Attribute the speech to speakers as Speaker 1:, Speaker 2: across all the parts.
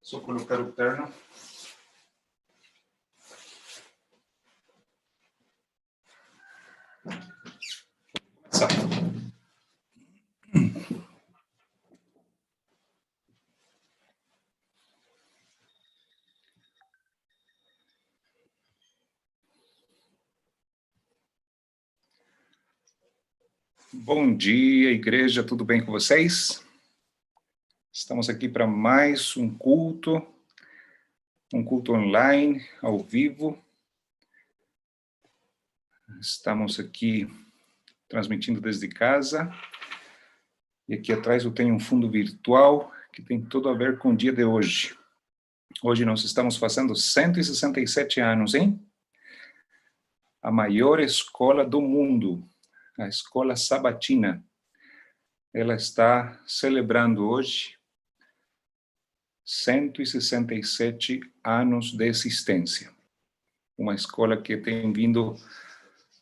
Speaker 1: Só colocar o terno. Só. Bom dia, igreja, tudo bem com vocês? Estamos aqui para mais um culto online, ao vivo. Estamos aqui transmitindo desde casa. E aqui atrás eu tenho um fundo virtual que tem tudo a ver com o dia de hoje. Hoje nós estamos fazendo 167 anos, hein? A maior escola do mundo, a Escola Sabatina. Ela está celebrando hoje 167 anos de existência. Uma escola que tem vindo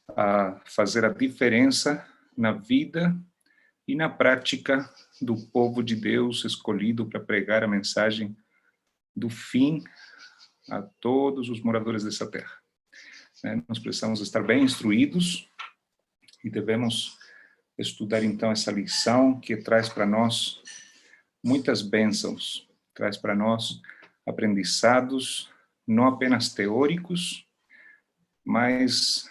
Speaker 1: a fazer a diferença na vida e na prática do povo de Deus escolhido para pregar a mensagem do fim a todos os moradores dessa terra. Nós precisamos estar bem instruídos e devemos estudar então essa lição que traz para nós muitas bênçãos, traz para nós aprendizados não apenas teóricos, mas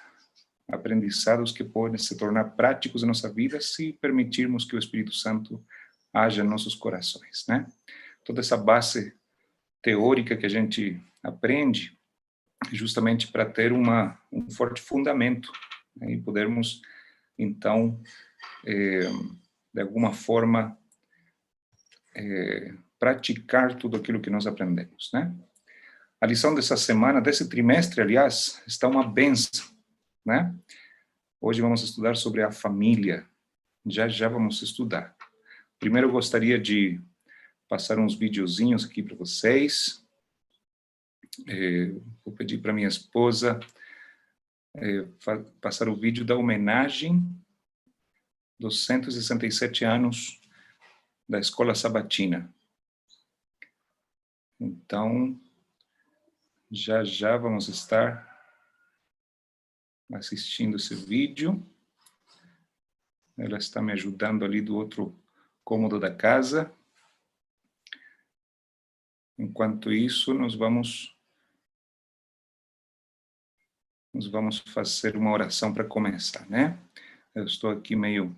Speaker 1: aprendizados que podem se tornar práticos na nossa vida se permitirmos que o Espírito Santo haja em nossos corações, né? Toda essa base teórica que a gente aprende é justamente para ter um forte fundamento, né? E podermos, então, de alguma forma, praticar tudo aquilo que nós aprendemos, né? A lição dessa semana, desse trimestre, aliás, está uma bênção, né? Hoje vamos estudar sobre a família. Já vamos estudar. Primeiro eu gostaria de passar uns videozinhos aqui para vocês. Vou pedir para minha esposa passar o vídeo da homenagem dos 167 anos da Escola Sabatina. Então, já vamos estar assistindo esse vídeo. Ela está me ajudando ali do outro cômodo da casa. Enquanto isso, nós vamos fazer uma oração para começar, né? Eu estou aqui meio...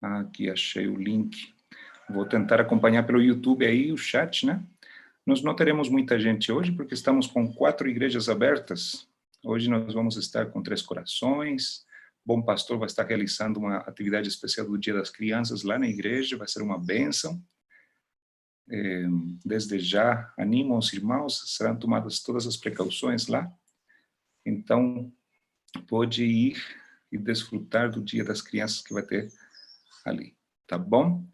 Speaker 1: aqui achei o link. Vou tentar acompanhar pelo YouTube aí o chat, né? Nós não teremos muita gente hoje, porque estamos com 4 igrejas abertas. Hoje nós vamos estar com 3 Corações. Bom Pastor vai estar realizando uma atividade especial do Dia das Crianças lá na igreja, vai ser uma bênção. Desde já, animo os irmãos, serão tomadas todas as precauções lá. Então, pode ir e desfrutar do Dia das Crianças que vai ter ali, tá bom?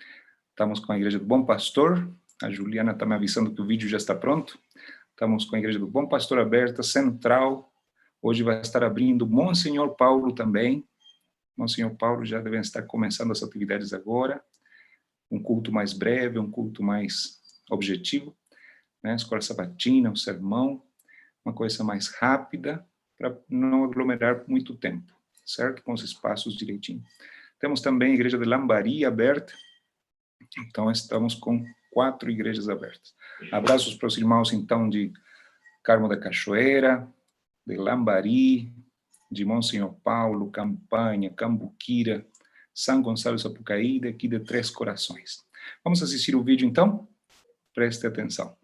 Speaker 1: Estamos com a Igreja do Bom Pastor. A Juliana está me avisando que o vídeo já está pronto. Estamos com a Igreja do Bom Pastor aberta, central. Hoje vai estar abrindo Monsenhor Paulo também. Monsenhor Paulo já devem estar começando as atividades agora. Um culto mais breve, um culto mais objetivo, né? Escola Sabatina, um sermão, uma coisa mais rápida, para não aglomerar muito tempo, certo? Com os espaços direitinho. Temos também a Igreja de Lambari aberta. Então, estamos com 4 igrejas abertas. Abraços para os irmãos, então, de Carmo da Cachoeira, de Lambari, de Monsenhor Paulo, Campanha, Cambuquira, São Gonçalo Sapucaí, e daqui de 3 Corações. Vamos assistir o vídeo, então? Preste atenção.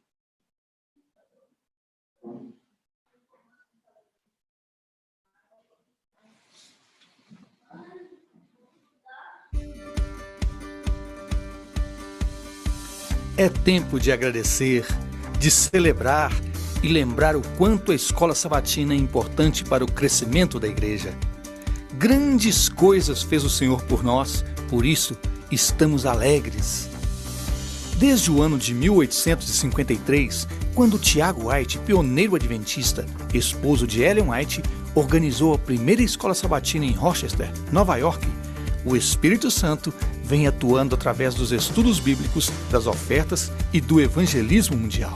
Speaker 2: É tempo de agradecer, de celebrar e lembrar o quanto a Escola Sabatina é importante para o crescimento da igreja. Grandes coisas fez o Senhor por nós, por isso estamos alegres. Desde o ano de 1853, quando Tiago White, pioneiro adventista, esposo de Ellen White, organizou a primeira escola sabatina em Rochester, Nova York, o Espírito Santo vem atuando através dos estudos bíblicos, das ofertas e do evangelismo mundial.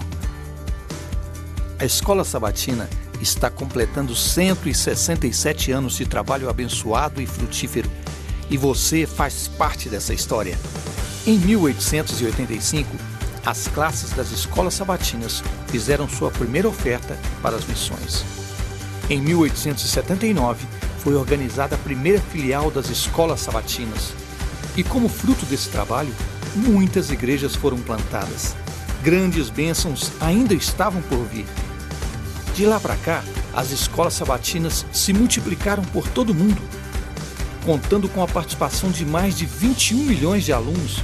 Speaker 2: A Escola Sabatina está completando 167 anos de trabalho abençoado e frutífero, e você faz parte dessa história. Em 1885, as classes das escolas sabatinas fizeram sua primeira oferta para as missões. Em 1879, foi organizada a primeira filial das escolas sabatinas. E como fruto desse trabalho, muitas igrejas foram plantadas. Grandes bênçãos ainda estavam por vir. De lá para cá, as escolas sabatinas se multiplicaram por todo o mundo, contando com a participação de mais de 21 milhões de alunos,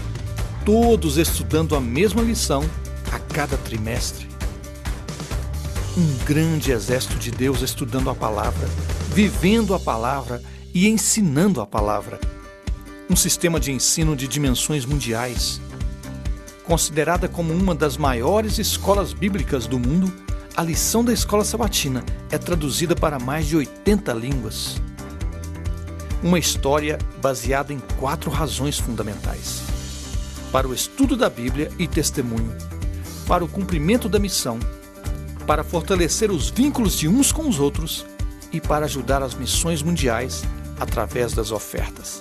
Speaker 2: todos estudando a mesma lição a cada trimestre. Um grande exército de Deus estudando a palavra, vivendo a palavra e ensinando a palavra. Um sistema de ensino de dimensões mundiais. Considerada como uma das maiores escolas bíblicas do mundo, a lição da Escola Sabatina é traduzida para mais de 80 línguas. Uma história baseada em 4 razões fundamentais: para o estudo da Bíblia e testemunho, para o cumprimento da missão, para fortalecer os vínculos de uns com os outros e para ajudar as missões mundiais através das ofertas.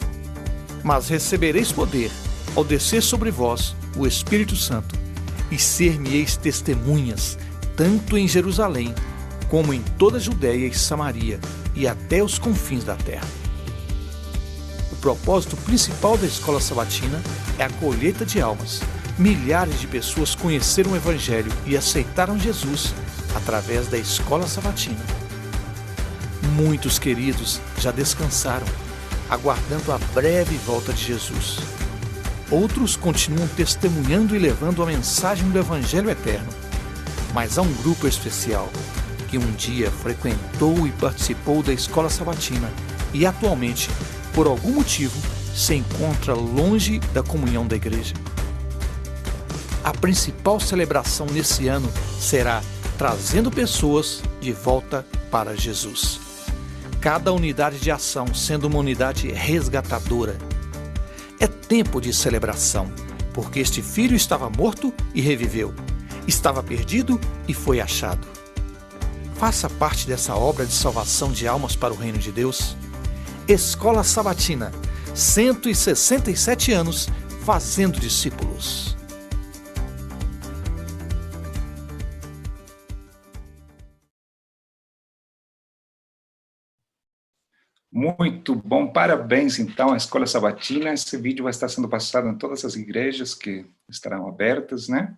Speaker 2: Mas recebereis poder ao descer sobre vós o Espírito Santo e ser-me-eis testemunhas, tanto em Jerusalém, como em toda a Judéia e Samaria, e até os confins da terra. O propósito principal da Escola Sabatina é a colheita de almas. Milhares de pessoas conheceram o Evangelho e aceitaram Jesus através da Escola Sabatina. Muitos queridos já descansaram, aguardando a breve volta de Jesus. Outros continuam testemunhando e levando a mensagem do Evangelho eterno. Mas há um grupo especial que um dia frequentou e participou da Escola Sabatina e atualmente, por algum motivo, se encontra longe da comunhão da igreja. A principal celebração nesse ano será trazendo pessoas de volta para Jesus. Cada unidade de ação sendo uma unidade resgatadora. É tempo de celebração, porque este filho estava morto e reviveu. Estava perdido e foi achado. Faça parte dessa obra de salvação de almas para o reino de Deus. Escola Sabatina, 167 anos fazendo discípulos.
Speaker 1: Muito bom, parabéns então à Escola Sabatina. Esse vídeo vai estar sendo passado em todas as igrejas que estarão abertas, né?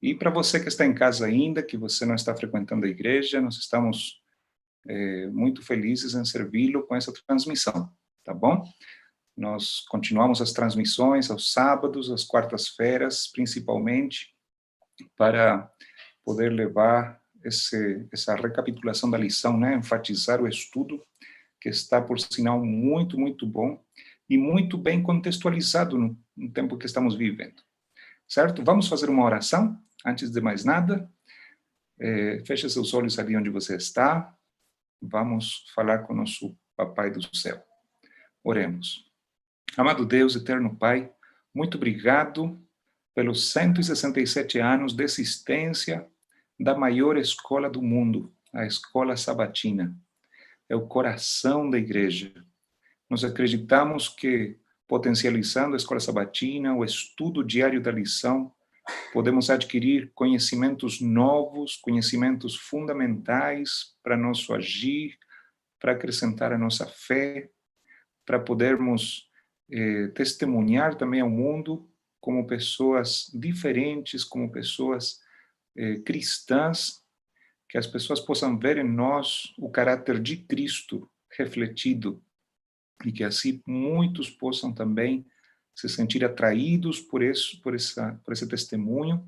Speaker 1: E para você que está em casa ainda, que você não está frequentando a igreja, nós estamos muito felizes em servi-lo com essa transmissão, tá bom? Nós continuamos as transmissões aos sábados, às quartas-feiras, principalmente, para poder levar essa recapitulação da lição, né? Enfatizar o estudo, que está, por sinal, muito, muito bom e muito bem contextualizado no tempo que estamos vivendo. Certo? Vamos fazer uma oração? Antes de mais nada, feche seus olhos ali onde você está. Vamos falar com o nosso Papai do Céu. Oremos. Amado Deus, eterno Pai, muito obrigado pelos 167 anos de existência da maior escola do mundo, a Escola Sabatina. É o coração da igreja. Nós acreditamos que, potencializando a Escola Sabatina, o estudo diário da lição, podemos adquirir conhecimentos novos, conhecimentos fundamentais para nosso agir, para acrescentar a nossa fé, para podermos testemunhar também ao mundo como pessoas diferentes, como pessoas cristãs, que as pessoas possam ver em nós o caráter de Cristo refletido e que assim muitos possam também se sentir atraídos por esse testemunho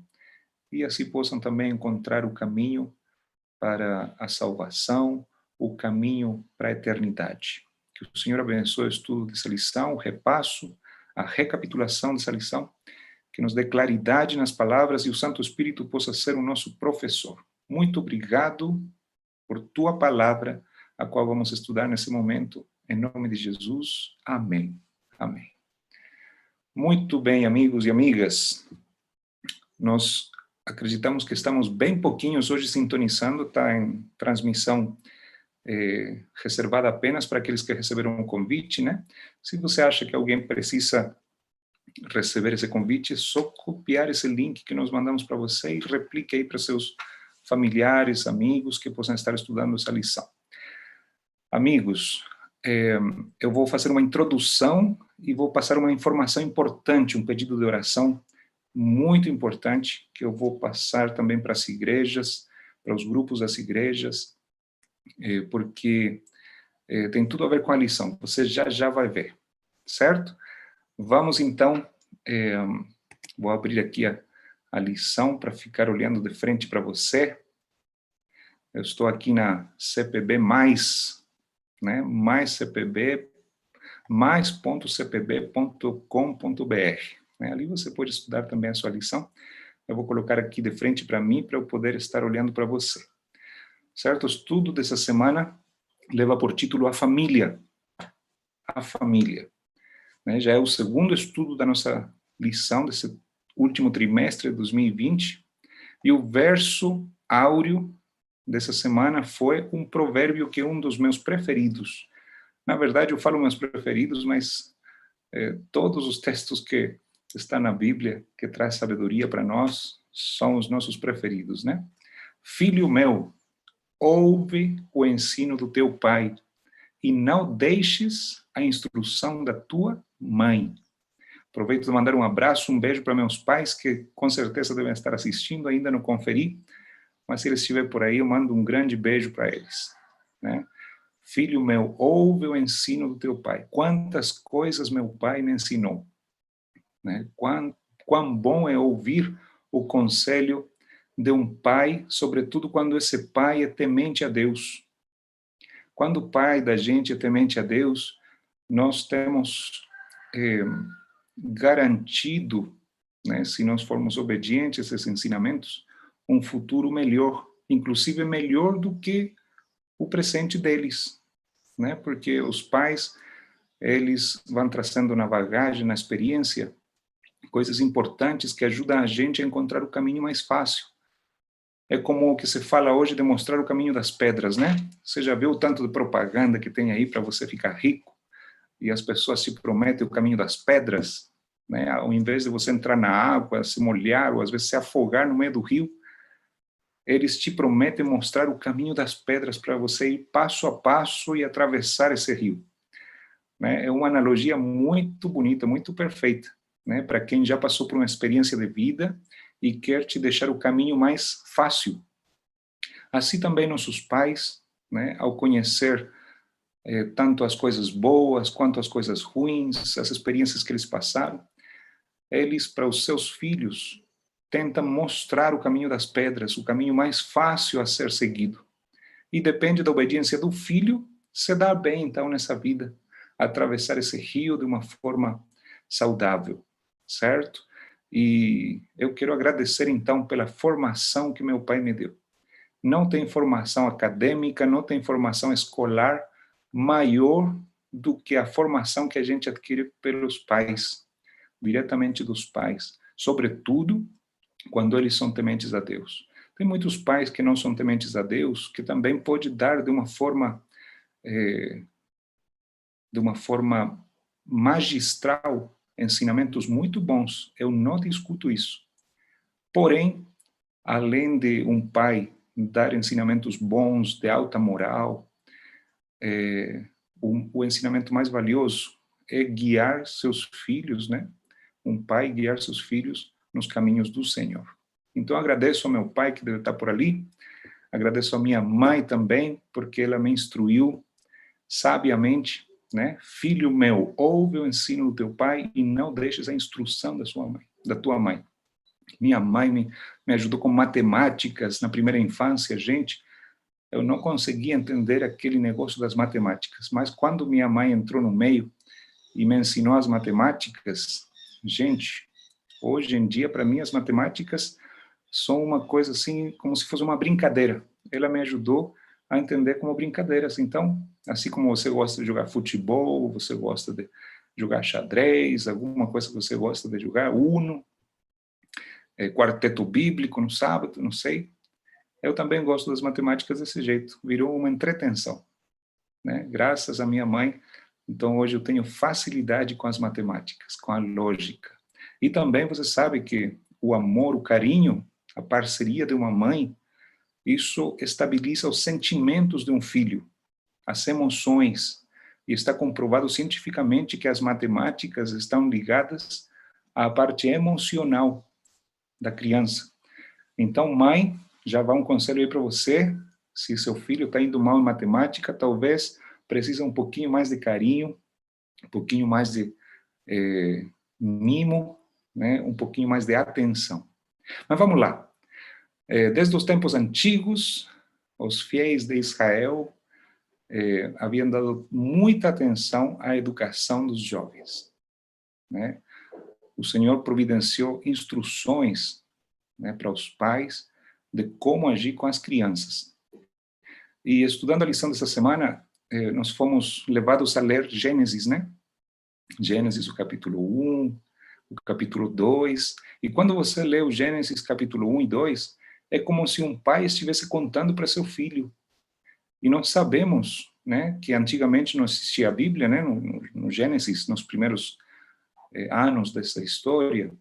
Speaker 1: e assim possam também encontrar o caminho para a salvação, o caminho para a eternidade. Que o Senhor abençoe o estudo dessa lição, o repasso, a recapitulação dessa lição, que nos dê claridade nas palavras e o Santo Espírito possa ser o nosso professor. Muito obrigado por tua palavra, a qual vamos estudar nesse momento. Em nome de Jesus. Amém. Amém. Muito bem, amigos e amigas. Nós acreditamos que estamos bem pouquinhos hoje sintonizando, está em transmissão reservada apenas para aqueles que receberam um convite, né? Se você acha que alguém precisa receber esse convite, é só copiar esse link que nós mandamos para você e replique aí para seus familiares, amigos que possam estar estudando essa lição. Amigos, eu vou fazer uma introdução e vou passar uma informação importante, um pedido de oração muito importante, que eu vou passar também para as igrejas, para os grupos das igrejas, porque tem tudo a ver com a lição, você já vai ver, certo? Vamos então, vou abrir aqui a lição para ficar olhando de frente para você. Eu estou aqui na CPB+, né? Mais CPB, mais.cpb.com.br. Né? Ali você pode estudar também a sua lição. Eu vou colocar aqui de frente para mim, para eu poder estar olhando para você. Certo? O estudo dessa semana leva por título A Família. A Família. Né? Já é o segundo estudo da nossa lição, desse último trimestre de 2020. E o verso áureo dessa semana foi um provérbio que é um dos meus preferidos. Na verdade, eu falo meus preferidos, mas todos os textos que estão na Bíblia, que traz sabedoria para nós, são os nossos preferidos, né? Filho meu, ouve o ensino do teu pai e não deixes a instrução da tua mãe. Aproveito de mandar um abraço, um beijo para meus pais, que com certeza devem estar assistindo, ainda não conferi, mas se eles estiverem por aí, eu mando um grande beijo para eles, né? Filho meu, ouve o ensino do teu pai. Quantas coisas meu pai me ensinou, né? Quão bom é ouvir o conselho de um pai, sobretudo quando esse pai é temente a Deus. Quando o pai da gente é temente a Deus, nós temos garantido, né, se nós formos obedientes a esses ensinamentos, um futuro melhor, inclusive melhor do que o presente deles, né? Porque os pais, eles vão trazendo na bagagem, na experiência, coisas importantes que ajudam a gente a encontrar o caminho mais fácil. É como o que se fala hoje de mostrar o caminho das pedras, né? Você já viu o tanto de propaganda que tem aí para você ficar rico? E as pessoas se prometem o caminho das pedras, né? Ao invés de você entrar na água, se molhar, ou às vezes se afogar no meio do rio, eles te prometem mostrar o caminho das pedras para você ir passo a passo e atravessar esse rio. Né? É uma analogia muito bonita, muito perfeita, né? Para quem já passou por uma experiência de vida e quer te deixar o caminho mais fácil. Assim também nossos pais, né, ao conhecer tanto as coisas boas quanto as coisas ruins, as experiências que eles passaram, eles, para os seus filhos, tentam mostrar o caminho das pedras, o caminho mais fácil a ser seguido. E depende da obediência do filho, se dar bem, então, nessa vida, atravessar esse rio de uma forma saudável, certo? E eu quero agradecer, então, pela formação que meu pai me deu. Não tem formação acadêmica, não tem formação escolar maior do que a formação que a gente adquire pelos pais, diretamente dos pais, sobretudo quando eles são tementes a Deus. Tem muitos pais que não são tementes a Deus, que também pode dar de uma forma magistral ensinamentos muito bons. Eu não discuto isso. Porém, além de um pai dar ensinamentos bons, de alta moral, o ensinamento mais valioso é guiar seus filhos, né? Um pai guiar seus filhos nos caminhos do Senhor. Então, agradeço ao meu pai, que deve estar por ali, agradeço à minha mãe também, porque ela me instruiu sabiamente, né? Filho meu, ouve o ensino do teu pai e não deixes a instrução da tua mãe. Minha mãe me ajudou com matemáticas na primeira infância, gente. Eu não conseguia entender aquele negócio das matemáticas, mas quando minha mãe entrou no meio e me ensinou as matemáticas, gente, hoje em dia, para mim, as matemáticas são uma coisa assim, como se fosse uma brincadeira. Ela me ajudou a entender como brincadeiras. Então, assim como você gosta de jogar futebol, você gosta jogar xadrez, alguma coisa que você gosta de jogar, Uno, quarteto bíblico no sábado, não sei. Eu também gosto das matemáticas desse jeito, virou uma entretenção, né? Graças à minha mãe, então hoje eu tenho facilidade com as matemáticas, com a lógica. E também você sabe que o amor, o carinho, a parceria de uma mãe, isso estabiliza os sentimentos de um filho, as emoções. E está comprovado cientificamente que as matemáticas estão ligadas à parte emocional da criança. Então, mãe, já vai um conselho aí para você. Se seu filho está indo mal em matemática, talvez precisa um pouquinho mais de carinho, um pouquinho mais de mimo, né? Um pouquinho mais de atenção. Mas vamos lá. Desde os tempos antigos, os fiéis de Israel haviam dado muita atenção à educação dos jovens, né? O Senhor providenciou instruções, né, para os pais de como agir com as crianças. E estudando a lição dessa semana, nós fomos levados a ler Gênesis, né? Gênesis, o capítulo 1, o capítulo 2. E quando você lê o Gênesis, capítulo 1 e 2, é como se um pai estivesse contando para seu filho. E nós sabemos, né, que antigamente não existia a Bíblia, né, no Gênesis, nos primeiros anos dessa história,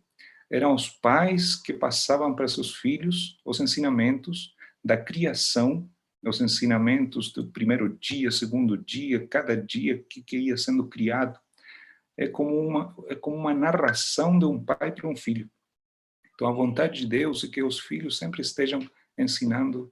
Speaker 1: eram os pais que passavam para seus filhos os ensinamentos da criação, os ensinamentos do primeiro dia, segundo dia, cada dia que ia sendo criado. É como uma narração de um pai para um filho. Então, a vontade de Deus é que os filhos sempre estejam ensinando,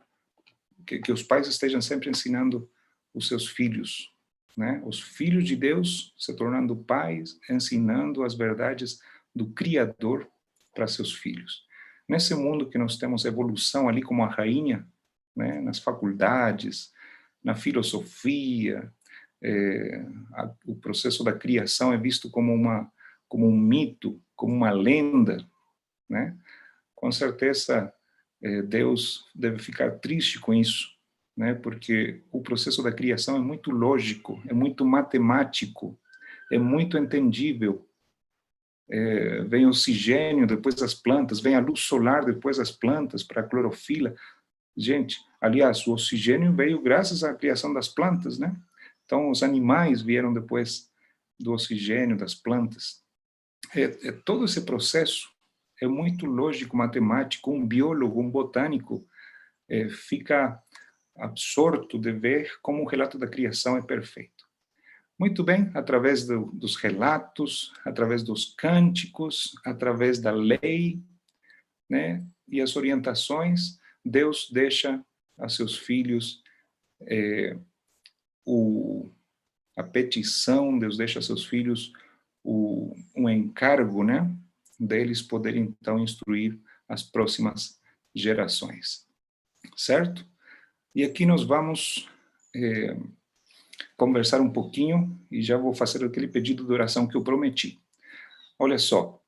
Speaker 1: que os pais estejam sempre ensinando os seus filhos, né? Os filhos de Deus se tornando pais, ensinando as verdades do Criador para seus filhos. Nesse mundo que nós temos evolução ali como a rainha, né? Nas faculdades, na filosofia, o processo da criação é visto como um mito, como uma lenda, né? Com certeza, Deus deve ficar triste com isso, né? Porque o processo da criação é muito lógico, é muito matemático, é muito entendível. Vem o oxigênio, depois as plantas, vem a luz solar, depois as plantas, para a clorofila. Gente, aliás, o oxigênio veio graças à criação das plantas, né? Então, os animais vieram depois do oxigênio das plantas. Todo esse processo é muito lógico, matemático. Um biólogo, um botânico, fica absorto de ver como o relato da criação é perfeito. Muito bem, através dos relatos, através dos cânticos, através da lei, né, e as orientações, Deus deixa a seus filhos a petição, Deus deixa a seus filhos um encargo, né, deles poderem, então, instruir as próximas gerações. Certo? E aqui nós vamos conversar um pouquinho e já vou fazer aquele pedido de oração que eu prometi. Olha só,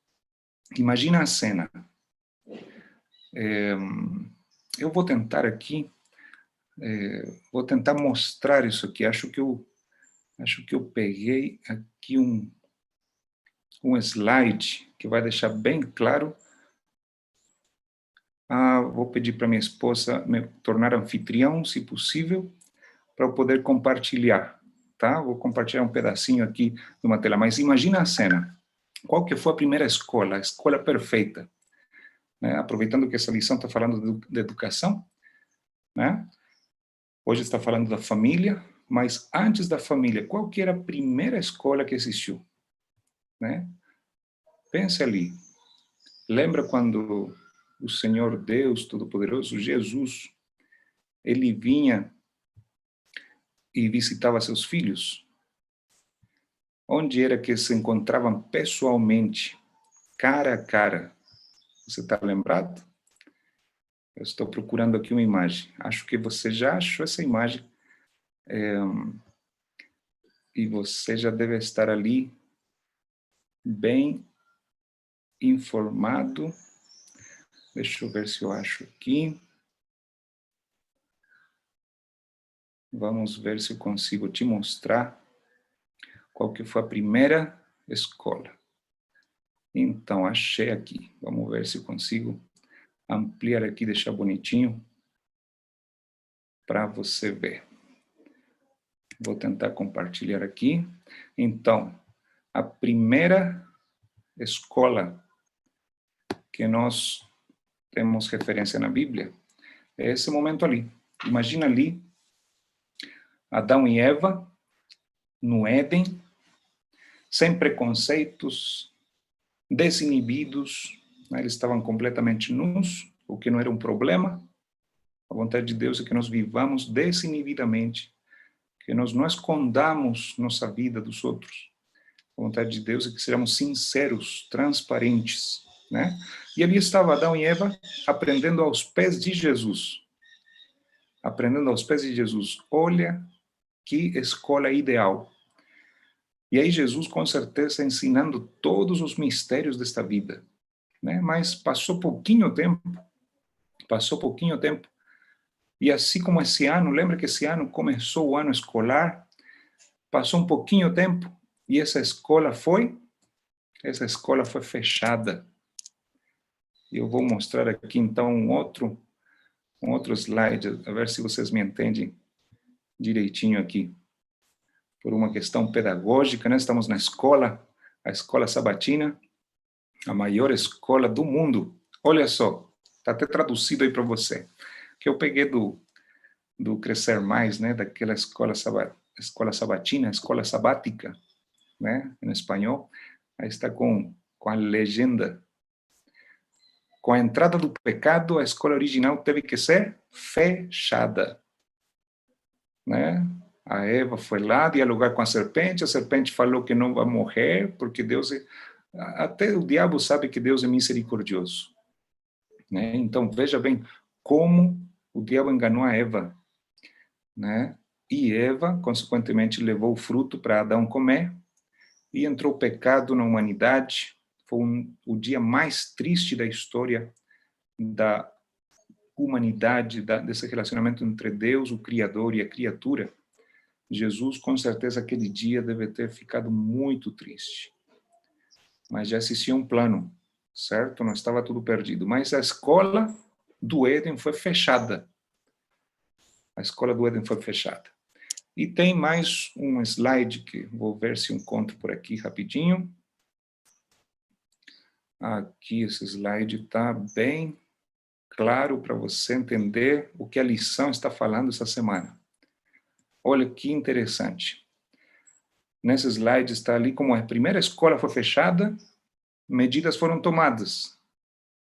Speaker 1: imagina a cena. Eu vou tentar aqui, vou tentar mostrar isso aqui. Acho que eu peguei aqui um slide que vai deixar bem claro. Vou pedir para minha esposa me tornar anfitrião, se possível, para eu poder compartilhar, tá? Vou compartilhar um pedacinho aqui de uma tela, mas imagina a cena. Qual que foi a primeira escola? A escola perfeita, né? Aproveitando que essa lição está falando de educação, né? Hoje está falando da família, mas antes da família, qual que era a primeira escola que existiu, né? Pense ali. Lembra quando o Senhor Deus Todo-Poderoso, Jesus, ele vinha e visitava seus filhos? Onde era que se encontravam pessoalmente, cara a cara? Você está lembrado? Eu estou procurando aqui uma imagem. Acho que você já achou essa imagem. E você já deve estar ali bem informado. Deixa eu ver se eu acho aqui. Vamos ver se eu consigo te mostrar qual que foi a primeira escola. Então, achei aqui. Vamos ver se consigo ampliar aqui, deixar bonitinho para você ver. Vou tentar compartilhar aqui. Então, a primeira escola que nós temos referência na Bíblia é esse momento ali. Imagina ali Adão e Eva no Éden, sem preconceitos, desinibidos, né? Eles estavam completamente nus, o que não era um problema. A vontade de Deus é que nós vivamos desinibidamente, que nós não escondamos nossa vida dos outros. A vontade de Deus é que sejamos sinceros, transparentes, né? E ali estava Adão e Eva aprendendo aos pés de Jesus. Aprendendo aos pés de Jesus. Olha que escola ideal. E aí Jesus, com certeza, ensinando todos os mistérios desta vida, né? Mas passou pouquinho tempo, e assim como esse ano, lembra que esse ano começou o ano escolar, passou um pouquinho tempo, e essa escola foi fechada. E eu vou mostrar aqui, então, um outro slide, a ver se vocês me entendem direitinho aqui. Por uma questão pedagógica, né? Estamos na escola, a escola sabatina, a maior escola do mundo. Olha só, está até traduzido aí para você, que eu peguei do Crescer Mais, né? Daquela escola sabatina, escola sabática, né? Em espanhol. Aí está com a legenda. Com a entrada do pecado, a escola original teve que ser fechada, né? A Eva foi lá dialogar com a serpente falou que não vai morrer, porque Deus até o diabo sabe que Deus é misericordioso, né? Então, veja bem como o diabo enganou a Eva, né? E Eva, consequentemente, levou o fruto para Adão comer, e entrou o pecado na humanidade. Foi o dia mais triste da história da humanidade, desse relacionamento entre Deus, o Criador, e a criatura. Jesus, com certeza, aquele dia deve ter ficado muito triste. Mas já existia um plano, certo? Não estava tudo perdido. Mas a escola do Éden foi fechada. A escola do Éden foi fechada. E tem mais um slide que vou ver se encontro por aqui rapidinho. Aqui esse slide está bem claro para você entender o que a lição está falando essa semana. Olha que interessante. Nesse slide está ali como a primeira escola foi fechada, medidas foram tomadas,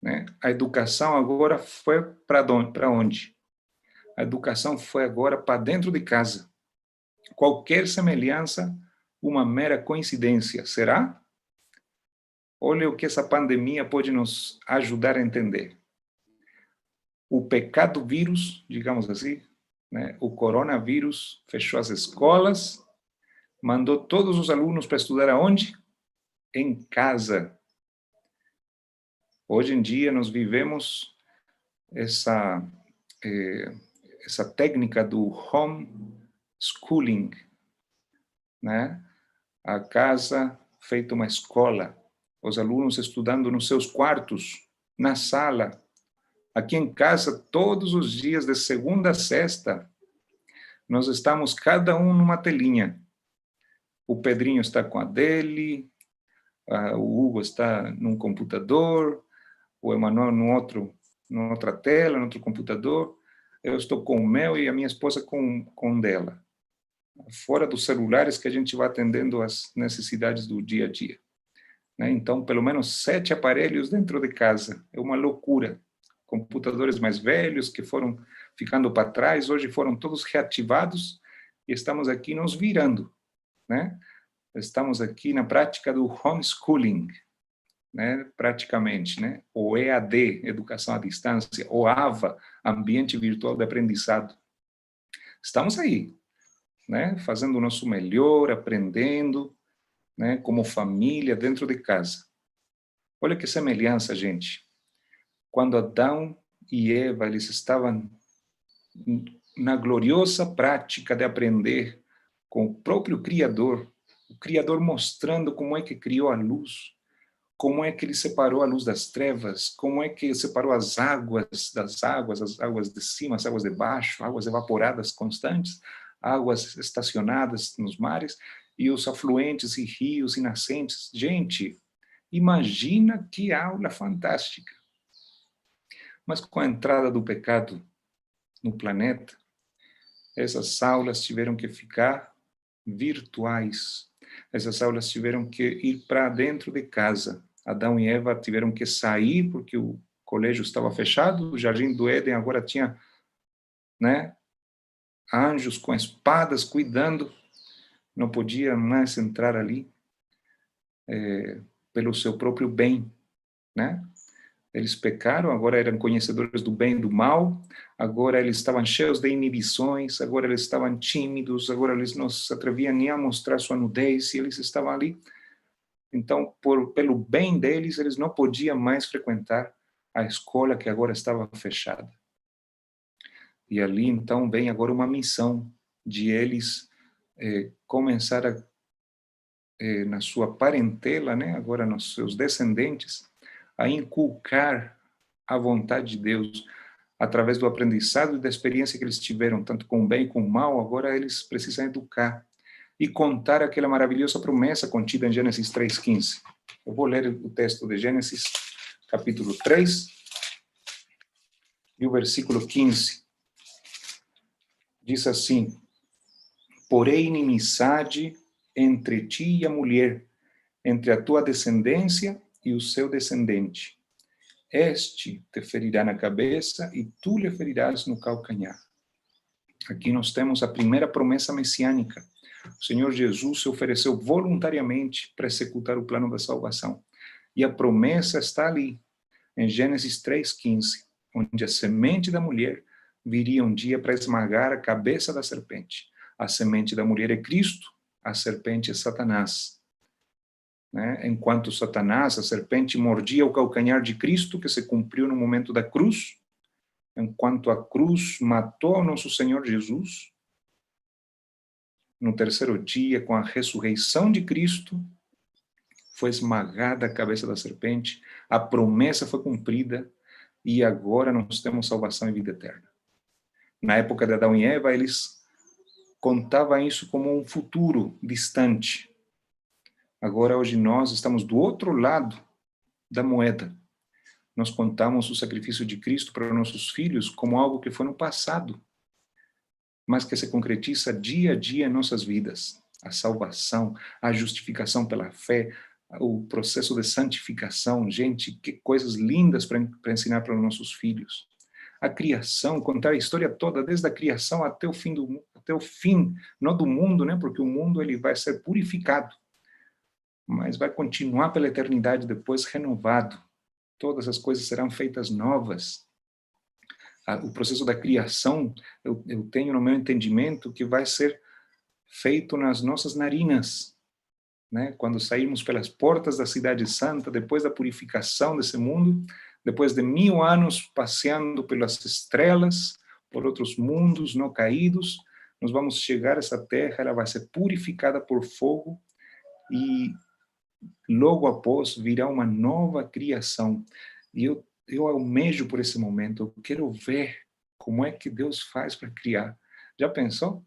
Speaker 1: né? A educação agora foi para onde? A educação foi agora para dentro de casa. Qualquer semelhança, uma mera coincidência, será? Olha o que essa pandemia pode nos ajudar a entender. O pecado vírus, digamos assim, né? O coronavírus fechou as escolas, mandou todos os alunos para estudar aonde? Em casa. Hoje em dia nós vivemos essa técnica do homeschooling, né? A casa feita uma escola, os alunos estudando nos seus quartos, na sala, aqui em casa, todos os dias, de segunda a sexta, nós estamos cada um numa telinha. O Pedrinho está com a dele, o Hugo está num computador, o Emanuel numa outra tela, no outro computador, eu estou com o meu e a minha esposa com dela. Fora dos celulares que a gente vai atendendo às necessidades do dia a dia, né? Então, pelo menos 7 aparelhos dentro de casa. É uma loucura. Computadores mais velhos que foram ficando para trás, hoje foram todos reativados e estamos aqui nos virando, né? Estamos aqui na prática do homeschooling, né? Praticamente, né? O EAD, Educação à Distância, o AVA, Ambiente Virtual de Aprendizado. Estamos aí, né? Fazendo o nosso melhor, aprendendo, né? Como família, dentro de casa. Olha que semelhança, gente. Quando Adão e Eva, eles estavam na gloriosa prática de aprender com o próprio Criador, o Criador mostrando como é que criou a luz, como é que ele separou a luz das trevas, como é que separou as águas das águas, as águas de cima, as águas de baixo, águas evaporadas constantes, águas estacionadas nos mares, e os afluentes e rios e nascentes. Gente, imagina que aula fantástica. Mas com a entrada do pecado no planeta, essas aulas tiveram que ficar virtuais. Essas aulas tiveram que ir para dentro de casa. Adão e Eva tiveram que sair porque o colégio estava fechado, o Jardim do Éden agora tinha, né, anjos com espadas cuidando, não podia mais entrar ali pelo seu próprio bem, né? Eles pecaram, agora eram conhecedores do bem e do mal, agora eles estavam cheios de inibições, agora eles estavam tímidos, agora eles não se atreviam nem a mostrar sua nudez, e eles estavam ali. Então, pelo bem deles, eles não podiam mais frequentar a escola que agora estava fechada. E ali, então, vem agora uma missão de eles começar na sua parentela, né, agora nos seus descendentes, a inculcar a vontade de Deus através do aprendizado e da experiência que eles tiveram, tanto com o bem e com o mal. Agora eles precisam educar e contar aquela maravilhosa promessa contida em Gênesis 3:15. Eu vou ler o texto de Gênesis, capítulo 3, e o versículo 15. Diz assim: porém inimizade entre ti e a mulher, entre a tua descendência e o seu descendente. Este te ferirá na cabeça e tu lhe ferirás no calcanhar. Aqui nós temos a primeira promessa messiânica. O Senhor Jesus se ofereceu voluntariamente para executar o plano da salvação. E a promessa está ali, em Gênesis 3:15, onde a semente da mulher viria um dia para esmagar a cabeça da serpente. A semente da mulher é Cristo, a serpente é Satanás. Né? Enquanto Satanás, a serpente, mordia o calcanhar de Cristo, que se cumpriu no momento da cruz, enquanto a cruz matou o nosso Senhor Jesus, no terceiro dia, com a ressurreição de Cristo, foi esmagada a cabeça da serpente, a promessa foi cumprida, e agora nós temos salvação e vida eterna. Na época de Adão e Eva, eles contavam isso como um futuro distante. Agora, hoje, nós estamos do outro lado da moeda. Nós contamos o sacrifício de Cristo para nossos filhos como algo que foi no passado, mas que se concretiza dia a dia em nossas vidas. A salvação, a justificação pela fé, o processo de santificação. Gente, que coisas lindas para ensinar para os nossos filhos. A criação, contar a história toda, desde a criação até o fim, não do mundo, né? Porque o mundo ele vai ser purificado, mas vai continuar pela eternidade depois renovado. Todas as coisas serão feitas novas. O processo da criação, eu tenho no meu entendimento que vai ser feito nas nossas narinas, né? Quando sairmos pelas portas da cidade santa, depois da purificação desse mundo, depois de 1000 anos passeando pelas estrelas, por outros mundos não caídos, nós vamos chegar a essa terra, ela vai ser purificada por fogo, e logo após virá uma nova criação. E eu almejo por esse momento, eu quero ver como é que Deus faz para criar. Já pensou?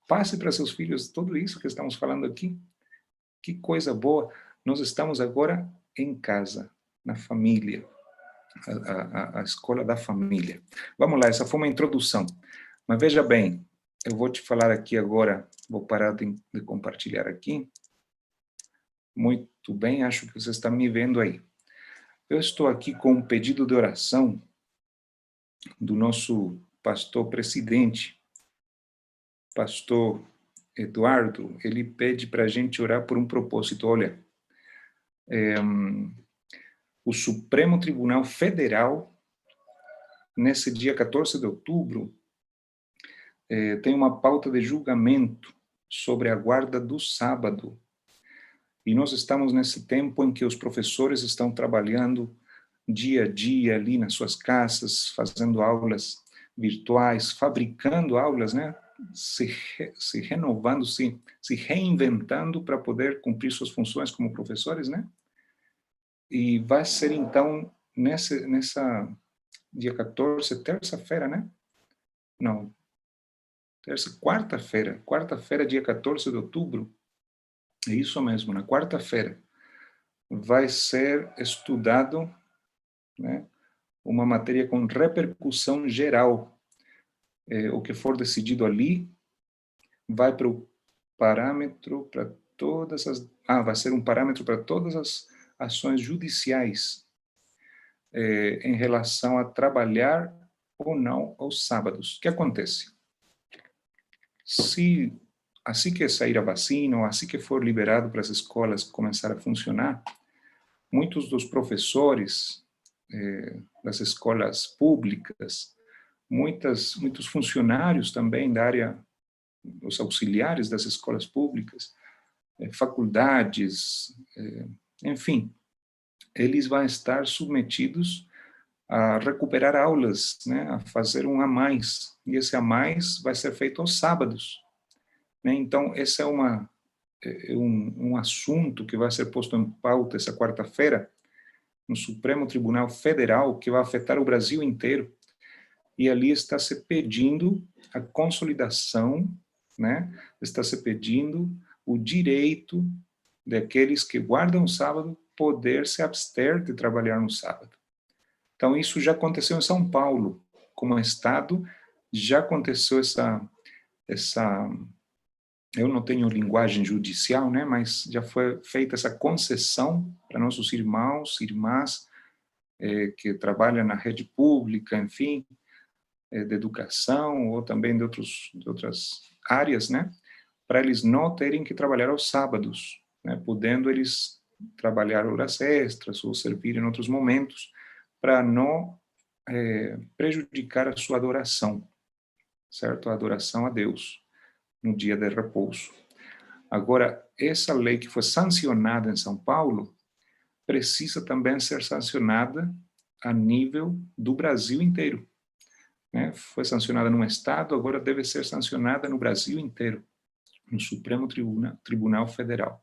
Speaker 1: Passe para seus filhos tudo isso que estamos falando aqui. Que coisa boa. Nós estamos agora em casa, na família, a escola da família. Vamos lá, essa foi uma introdução. Mas veja bem, eu vou te falar aqui agora, vou parar de compartilhar aqui. Muito bem, acho que você está me vendo aí. Eu estou aqui com um pedido de oração do nosso pastor presidente, pastor Eduardo. Ele pede para a gente orar por um propósito. Olha, o Supremo Tribunal Federal, nesse dia 14 de outubro, tem uma pauta de julgamento sobre a guarda do sábado. E nós estamos nesse tempo em que os professores estão trabalhando dia a dia ali nas suas casas, fazendo aulas virtuais, fabricando aulas, né? se renovando, se reinventando para poder cumprir suas funções como professores, né? E vai ser, então, nessa dia 14, terça-feira, né? Não, quarta-feira, dia 14 de outubro, é isso mesmo, na quarta-feira, vai ser estudado, né, uma matéria com repercussão geral. O que for decidido ali vai para o parâmetro para todas as... vai ser um parâmetro para todas as ações judiciais em relação a trabalhar ou não aos sábados. O que acontece? Se assim que sair a vacina, ou assim que for liberado para as escolas começar a funcionar, muitos dos professores das escolas públicas, muitos funcionários também da área, os auxiliares das escolas públicas, faculdades, enfim, eles vão estar submetidos a recuperar aulas, né, a fazer um a mais, e esse a mais vai ser feito aos sábados, né? Então, esse é um assunto que vai ser posto em pauta essa quarta-feira no Supremo Tribunal Federal, que vai afetar o Brasil inteiro, e ali está se pedindo a consolidação, né? Está se pedindo o direito daqueles que guardam o sábado poder se abster de trabalhar no sábado. Então, isso já aconteceu em São Paulo, como estado, já aconteceu eu não tenho linguagem judicial, né, mas já foi feita essa concessão para nossos irmãos, irmãs, que trabalham na rede pública, enfim, de educação, ou também de outras áreas, né, para eles não terem que trabalhar aos sábados, né, podendo eles trabalhar horas extras ou servir em outros momentos, para não prejudicar a sua adoração, certo? A adoração a Deus no dia de repouso. Agora, essa lei que foi sancionada em São Paulo precisa também ser sancionada a nível do Brasil inteiro, né? Foi sancionada num estado, agora deve ser sancionada no Brasil inteiro, no Supremo Tribunal Federal.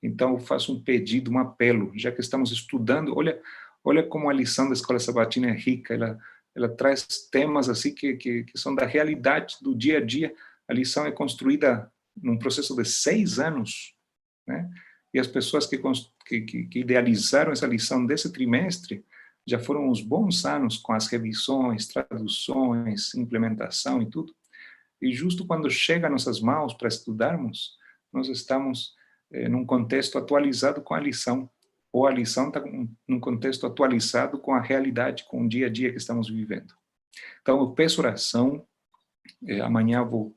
Speaker 1: Então, eu faço um pedido, um apelo, já que estamos estudando, olha como a lição da Escola Sabatina é rica, ela traz temas assim que são da realidade do dia a dia. A lição é construída num processo de 6 anos, né? E as pessoas que idealizaram essa lição desse trimestre já foram uns bons anos com as revisões, traduções, implementação e tudo. E justo quando chega a nossas mãos para estudarmos, nós estamos num contexto atualizado com a lição, ou a lição está num contexto atualizado com a realidade, com o dia a dia que estamos vivendo. Então, eu peço oração, amanhã vou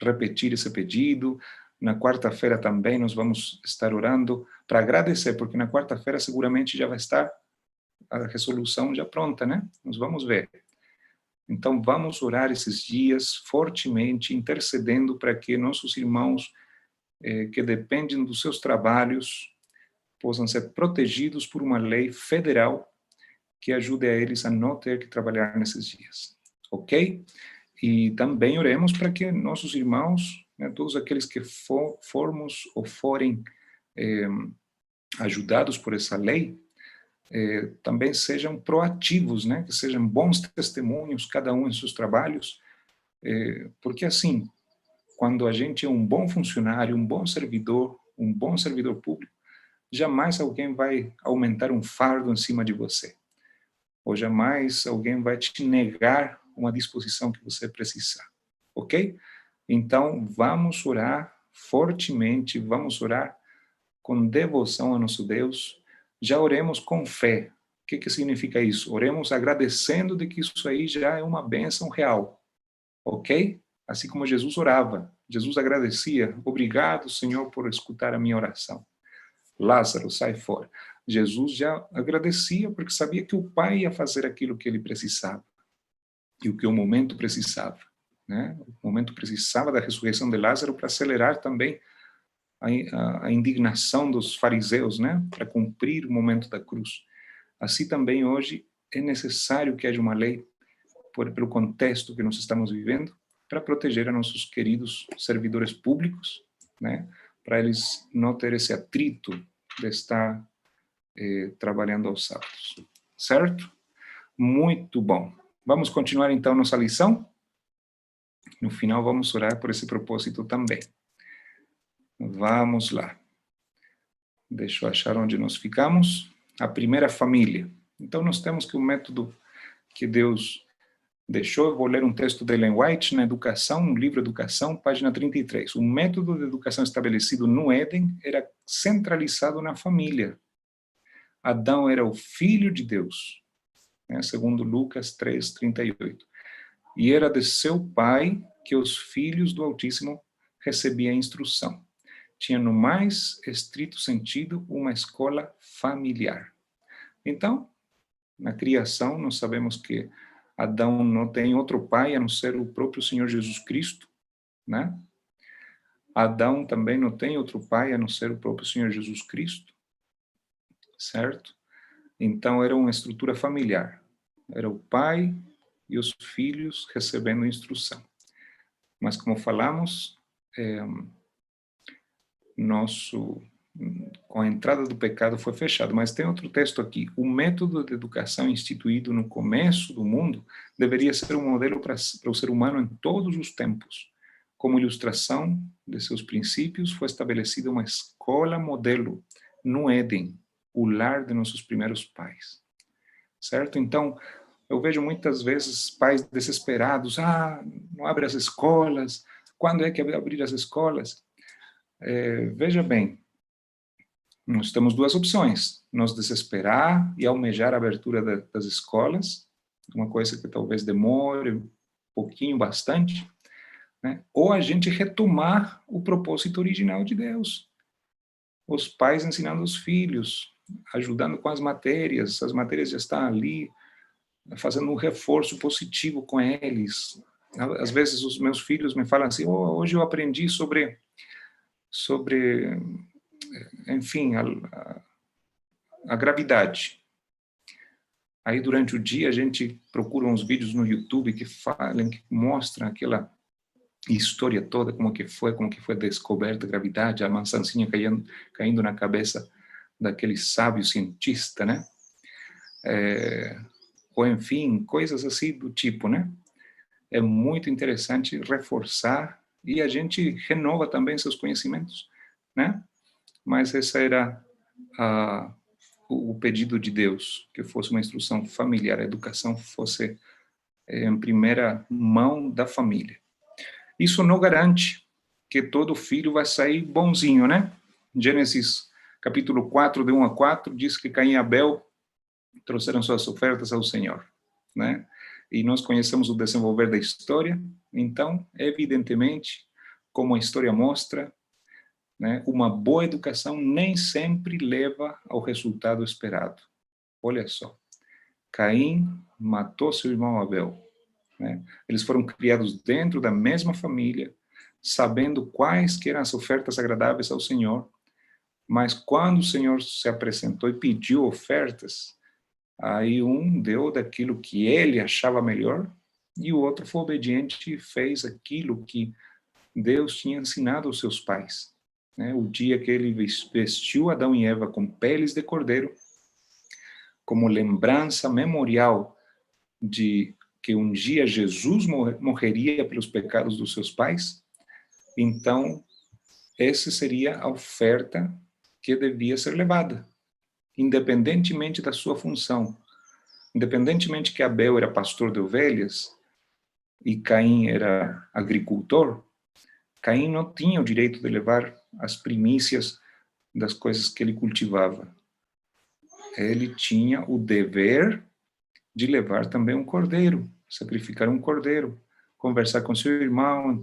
Speaker 1: repetir esse pedido, na quarta-feira também nós vamos estar orando para agradecer, porque na quarta-feira seguramente já vai estar a resolução já pronta, né? Nós vamos ver. Então, vamos orar esses dias fortemente, intercedendo para que nossos irmãos que dependem dos seus trabalhos possam ser protegidos por uma lei federal que ajude a eles a não ter que trabalhar nesses dias. Ok? E também oremos para que nossos irmãos, né, todos aqueles que formos ou forem ajudados por essa lei, também sejam proativos, né, que sejam bons testemunhos, cada um em seus trabalhos, porque assim, quando a gente é um bom funcionário, um bom servidor público, jamais alguém vai aumentar um fardo em cima de você, ou jamais alguém vai te negar uma disposição que você precisar, ok? Então, vamos orar fortemente, vamos orar com devoção a nosso Deus, já oremos com fé. O que significa isso? Oremos agradecendo de que isso aí já é uma bênção real, ok? Assim como Jesus orava, Jesus agradecia, obrigado, Senhor, por escutar a minha oração. Lázaro, sai fora. Jesus já agradecia porque sabia que o Pai ia fazer aquilo que ele precisava e o que o momento precisava, né? O momento precisava da ressurreição de Lázaro para acelerar também a indignação dos fariseus, né? Para cumprir o momento da cruz. Assim também hoje é necessário que haja uma lei pelo contexto que nós estamos vivendo, para proteger a nossos queridos servidores públicos, né? Para eles não terem esse atrito de estar trabalhando aos sábados. Certo? Muito bom. Vamos continuar então nossa lição? No final vamos orar por esse propósito também. Vamos lá. Deixa eu achar onde nós ficamos. A primeira família. Então nós temos que o método que Deus deixou, eu vou ler um texto de Ellen White na Educação, no livro Educação, página 33. O método de educação estabelecido no Éden era centralizado na família. Adão era o filho de Deus, né, segundo Lucas 3:38. E era de seu pai que os filhos do Altíssimo recebiam instrução. Tinha, no mais estrito sentido, uma escola familiar. Então, na criação, nós sabemos que Adão não tem outro pai a não ser o próprio Senhor Jesus Cristo, né? Adão também não tem outro pai a não ser o próprio Senhor Jesus Cristo, certo? Então, era uma estrutura familiar. Era o pai e os filhos recebendo instrução. Mas, como falamos, com a entrada do pecado foi fechado. Mas tem outro texto aqui. O método de educação instituído no começo do mundo deveria ser um modelo para o ser humano em todos os tempos. Como ilustração de seus princípios, foi estabelecida uma escola modelo no Éden, o lar de nossos primeiros pais. Certo? Então, eu vejo muitas vezes pais desesperados. Não abre as escolas. Quando é que vai abrir as escolas? Veja bem, nós temos duas opções: nos desesperar e almejar a abertura das escolas, uma coisa que talvez demore um pouquinho, bastante, né? Ou a gente retomar o propósito original de Deus. Os pais ensinando os filhos, ajudando com as matérias já estão ali, fazendo um reforço positivo com eles. Às vezes os meus filhos me falam assim: hoje eu aprendi sobre enfim, a gravidade. Aí durante o dia a gente procura uns vídeos no YouTube que mostram aquela história toda, como que foi descoberta a gravidade, a maçãzinha caindo na cabeça daquele sábio cientista, né? Ou enfim, coisas assim do tipo, né? É muito interessante reforçar e a gente renova também seus conhecimentos, né? Mas esse era o pedido de Deus, que fosse uma instrução familiar, a educação fosse em primeira mão da família. Isso não garante que todo filho vai sair bonzinho, né? Gênesis capítulo 4, de 1 a 4, diz que Caim e Abel trouxeram suas ofertas ao Senhor, né? E nós conhecemos o desenvolver da história. Então, evidentemente, como a história mostra, né, uma boa educação nem sempre leva ao resultado esperado. Olha só, Caim matou seu irmão Abel, né? Eles foram criados dentro da mesma família, sabendo quais que eram as ofertas agradáveis ao Senhor, mas quando o Senhor se apresentou e pediu ofertas, aí um deu daquilo que ele achava melhor, e o outro foi obediente e fez aquilo que Deus tinha ensinado aos seus pais, né? O dia que ele vestiu Adão e Eva com peles de cordeiro, como lembrança memorial de que um dia Jesus morreria pelos pecados dos seus pais, então essa seria a oferta que devia ser levada, independentemente da sua função. Independentemente que Abel era pastor de ovelhas e Caim era agricultor, Caim não tinha o direito de levar as primícias das coisas que ele cultivava. Ele tinha o dever de levar também um cordeiro, sacrificar um cordeiro, conversar com seu irmão,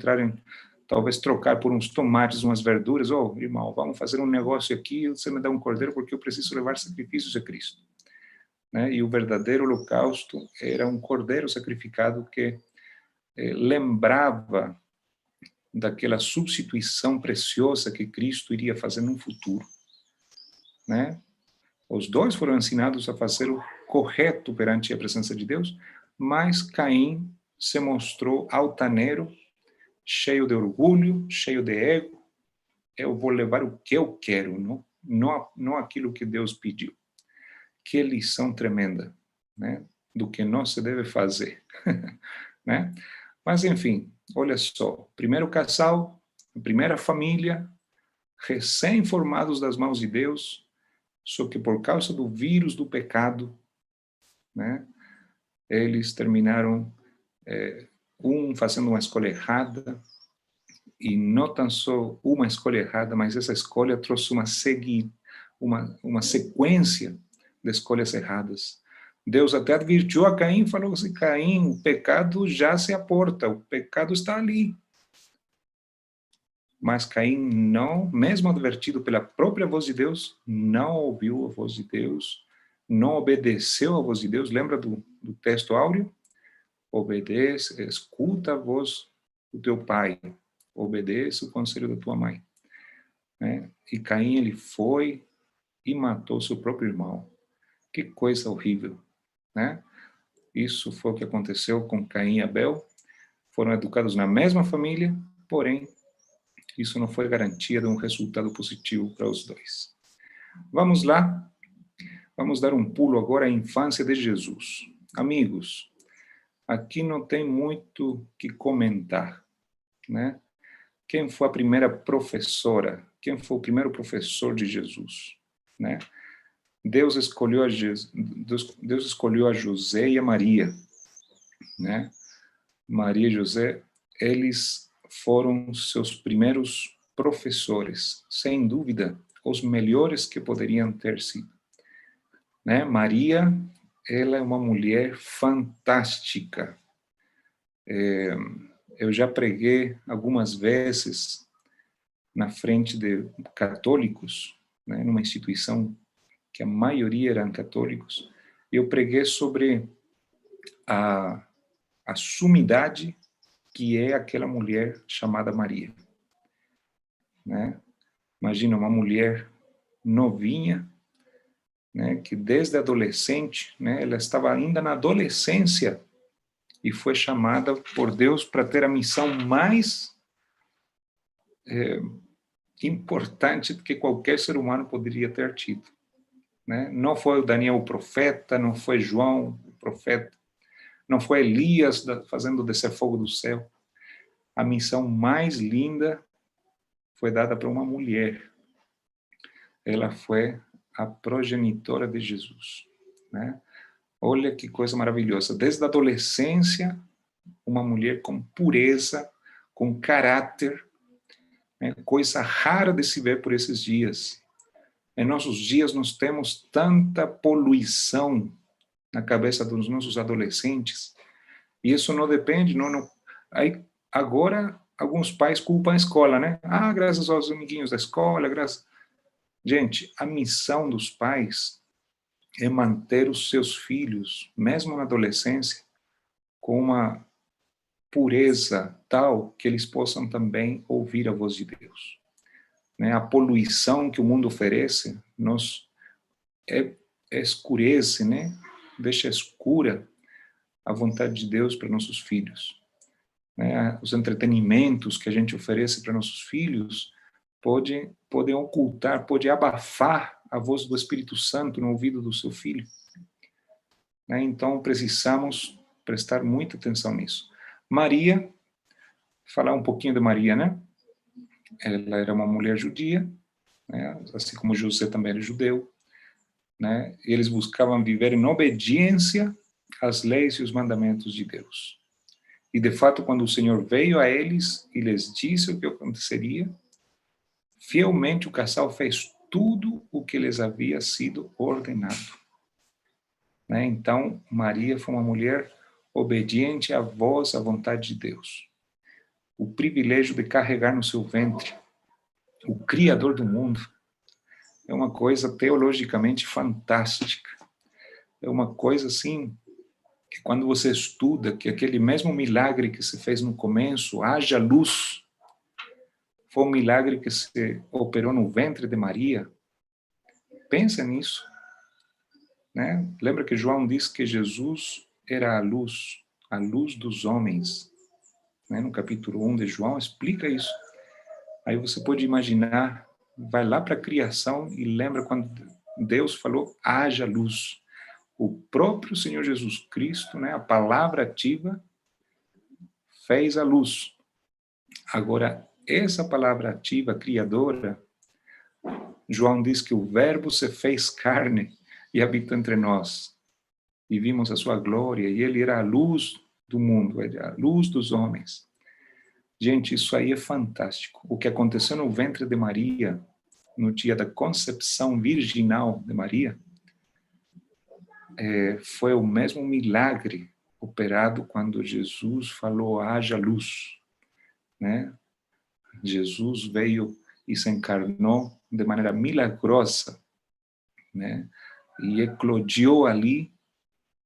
Speaker 1: talvez trocar por uns tomates, umas verduras. Irmão, vamos fazer um negócio aqui, você me dá um cordeiro porque eu preciso levar sacrifícios a Cristo. Né? E o verdadeiro holocausto era um cordeiro sacrificado que lembrava daquela substituição preciosa que Cristo iria fazer no futuro, né? Os dois foram ensinados a fazer o correto perante a presença de Deus, mas Caim se mostrou altaneiro cheio de orgulho, cheio de ego. Eu vou levar o que eu quero, não aquilo que Deus pediu. Que lição tremenda, né? Do que não se deve fazer, né? Mas, enfim, olha só. Primeiro casal, primeira família, recém-formados das mãos de Deus, só que por causa do vírus do pecado, né? Eles terminaram fazendo uma escolha errada, e não tão só uma escolha errada, mas essa escolha trouxe uma sequência de escolhas erradas. Deus até advertiu a Caim, falou assim: Caim, o pecado já se aporta, o pecado está ali. Mas Caim não, mesmo advertido pela própria voz de Deus, não ouviu a voz de Deus, não obedeceu a voz de Deus. Lembra do texto áureo? Obedece, escuta a voz do teu pai, obedece o conselho da tua mãe. Né? E Caim, ele foi e matou seu próprio irmão. Que coisa horrível, né? Isso foi o que aconteceu com Caim e Abel. Foram educados na mesma família, porém, isso não foi garantia de um resultado positivo para os dois. Vamos lá? Vamos dar um pulo agora à infância de Jesus. Amigos, aqui não tem muito que comentar, né? Quem foi a primeira professora? Quem foi o primeiro professor de Jesus, né? Deus escolheu a José e a Maria, né? Maria e José, eles foram seus primeiros professores, sem dúvida, os melhores que poderiam ter sido, né? Maria, ela é uma mulher fantástica. Eu já preguei algumas vezes na frente de católicos, né, numa instituição que a maioria eram católicos. Eu preguei sobre a sumidade que é aquela mulher chamada Maria, né? Imagina uma mulher novinha, né, que desde adolescente, né, ela estava ainda na adolescência e foi chamada por Deus para ter a missão mais importante que qualquer ser humano poderia ter tido, né? Não foi o Daniel o profeta, não foi João o profeta, não foi Elias fazendo descer fogo do céu. A missão mais linda foi dada para uma mulher. Ela foi a progenitora de Jesus, né? Olha que coisa maravilhosa. Desde a adolescência, uma mulher com pureza, com caráter, né? Coisa rara de se ver por esses dias. Em nossos dias, nós temos tanta poluição na cabeça dos nossos adolescentes, e isso não depende, aí, agora, alguns pais culpam a escola, né? Ah, graças aos amiguinhos da escola, Gente, a missão dos pais é manter os seus filhos, mesmo na adolescência, com uma pureza tal que eles possam também ouvir a voz de Deus. Né? A poluição que o mundo oferece nos escurece, né? Deixa escura a vontade de Deus para nossos filhos. Né? Os entretenimentos que a gente oferece para nossos filhos podem ocultar, pode abafar a voz do Espírito Santo no ouvido do seu filho. Né? Então, precisamos prestar muita atenção nisso. Maria, falar um pouquinho de Maria, né? Ela era uma mulher judia, né? Assim como José também era judeu, né? Eles buscavam viver em obediência às leis e os mandamentos de Deus. E, de fato, quando o Senhor veio a eles e lhes disse o que aconteceria, fielmente o casal fez tudo o que lhes havia sido ordenado. Né? Então, Maria foi uma mulher obediente à voz, à vontade de Deus. O privilégio de carregar no seu ventre o Criador do mundo é uma coisa teologicamente fantástica. É uma coisa assim, que quando você estuda que aquele mesmo milagre que se fez no começo, haja luz, foi um milagre que se operou no ventre de Maria. Pensa nisso. Né? Lembra que João diz que Jesus era a luz dos homens. né, no capítulo 1 de João, explica isso. Aí você pode imaginar, vai lá para a criação e lembra quando Deus falou, haja luz. O próprio Senhor Jesus Cristo, né, a palavra ativa, fez a luz. Agora, essa palavra ativa, criadora, João diz que o verbo se fez carne e habitou entre nós. E vimos a sua glória, e ele era a luz do mundo, ele era a luz dos homens. Gente, isso aí é fantástico. O que aconteceu no ventre de Maria, no dia da concepção virginal de Maria, foi o mesmo milagre operado quando Jesus falou, haja luz, né? Jesus veio e se encarnou de maneira milagrosa, né? E eclodiu ali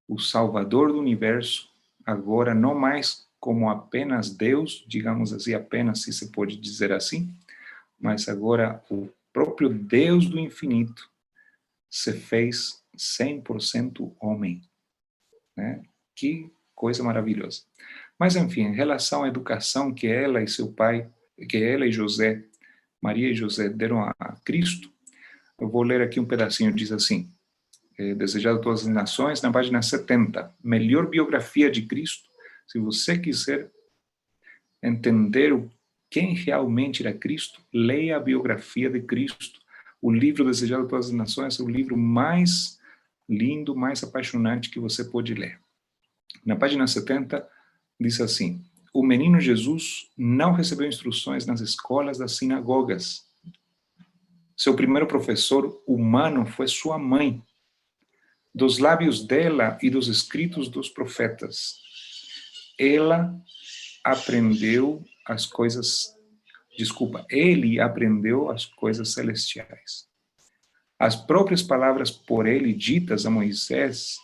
Speaker 1: o Salvador do universo, agora não mais como apenas Deus, digamos assim, apenas se se pode dizer assim, mas agora o próprio Deus do infinito se fez 100% homem, né? Que coisa maravilhosa. Mas, enfim, em relação à educação que ela e seu pai, que ela e José, Maria e José deram a Cristo, eu vou ler aqui um pedacinho, diz assim, Desejado a todas as nações, na página 70, melhor biografia de Cristo, se você quiser entender quem realmente era Cristo, leia a biografia de Cristo. O livro Desejado a todas as nações é o livro mais lindo, mais apaixonante que você pode ler. Na página 70, diz assim, o menino Jesus não recebeu instruções nas escolas das sinagogas. Seu primeiro professor humano foi sua mãe, dos lábios dela e dos escritos dos profetas. Ele aprendeu as coisas celestiais. As próprias palavras por ele ditas a Moisés